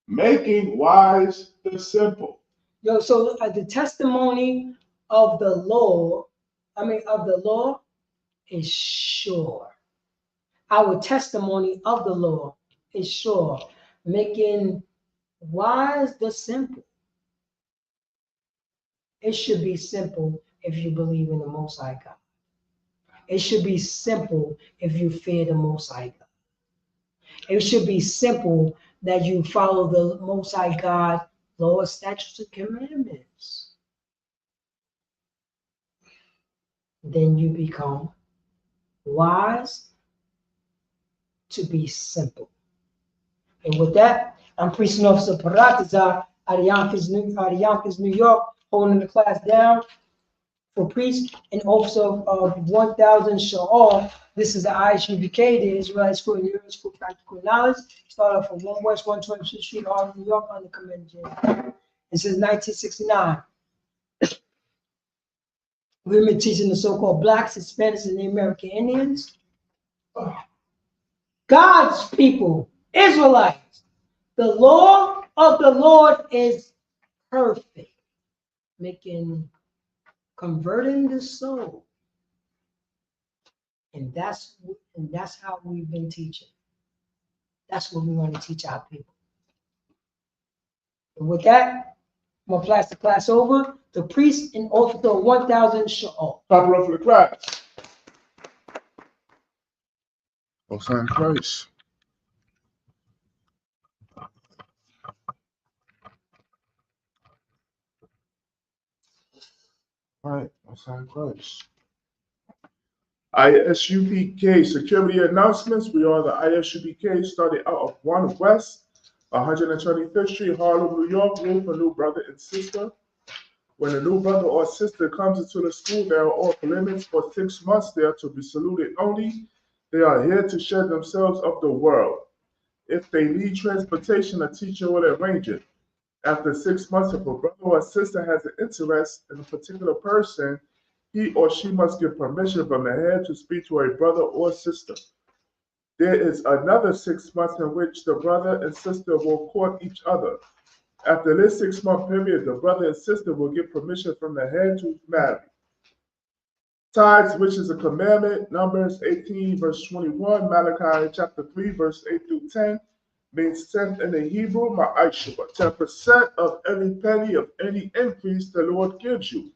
making wise the simple. So the testimony of the law, is sure. Our testimony of the law is sure, making wise the simple. It should be simple if you believe in the Most High God. It should be simple if you fear the Most High God. It should be simple that you follow the Most High God, laws, statutes, and commandments. Then you become wise to be simple. And with that, I'm Priest Officer Paratazar out of Yonkers, New York, holding the class down for priest and officer of 1000 Sha'ar. This is the ISUPK, the Israelite School of Year School Practical Knowledge. Start off from 1 West 125th Street, Harlem, New York, under Commander James. And since 1969, we've been teaching the so-called Blacks, Hispanics, and the American Indians. God's people, Israelites. The law of the Lord is perfect, converting the soul. And that's how we've been teaching. That's what we want to teach our people. And with that, I'm gonna pass the class over to priest and officer 1000 Shalom. Clap it up for the class. Most High in Christ. All right, Most High in Christ. ISUPK security announcements. We are the ISUPK, starting out of 1 West, 125th Street, Harlem, New York. Room for new brother and sister. When a new brother or sister comes into the school, they are off limits for 6 months. They are to be saluted only. They are here to share themselves of the world. If they need transportation, a teacher will arrange it. After 6 months, if a brother or sister has an interest in a particular person, he or she must get permission from the head to speak to a brother or sister. There is another 6 months in which the brother and sister will court each other. After this 6 month period, the brother and sister will get permission from the head to marry. Tithes, which is a commandment, Numbers 18, verse 21, Malachi chapter 3, verse 8 through 10, means 10 in the Hebrew, ma'ashua, 10% of every penny of any increase the Lord gives you.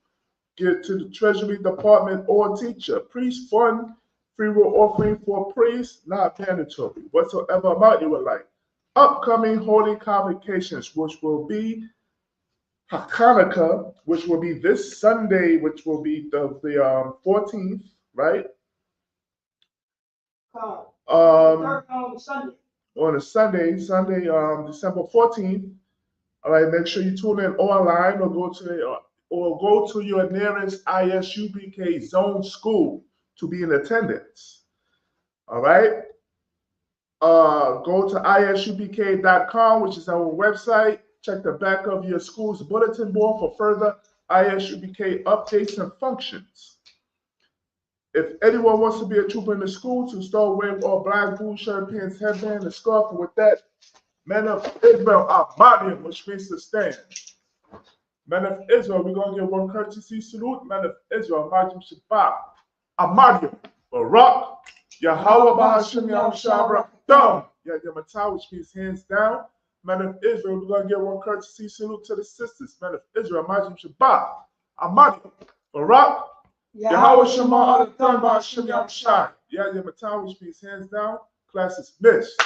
Give to the treasury department or teacher. Priest fund, free will offering for priests, not mandatory, whatsoever amount you would like. Upcoming holy convocations, which will be Hanukkah, which will be this Sunday, which will be the 14th, right? On a Sunday, December 14th. All right, make sure you tune in online or go to your nearest ISUPK zone school to be in attendance. All right. Go to isupk.com, which is our website. Check the back of your school's bulletin board for further ISUPK updates and functions. If anyone wants to be a trooper in the school, to start wearing all black boots, shirt, pants, headband, and scarf, and with that, men of Israel are Madian, which means to stand. Men of Israel, we're going to give one courtesy salute. Men of Israel, Majim Shabbat, Amadian, Barak, Yahweh Bahashim Yahushabra, Dom, Yadamata, which means hands down. Men of Israel, we're going to give one courtesy salute to the sisters. Men of Israel, Majim Shabbat, Amadian, Barak, Yahweh Shema Adonai Bahashim Yahushai, Yadamata, which means hands down. Class is missed.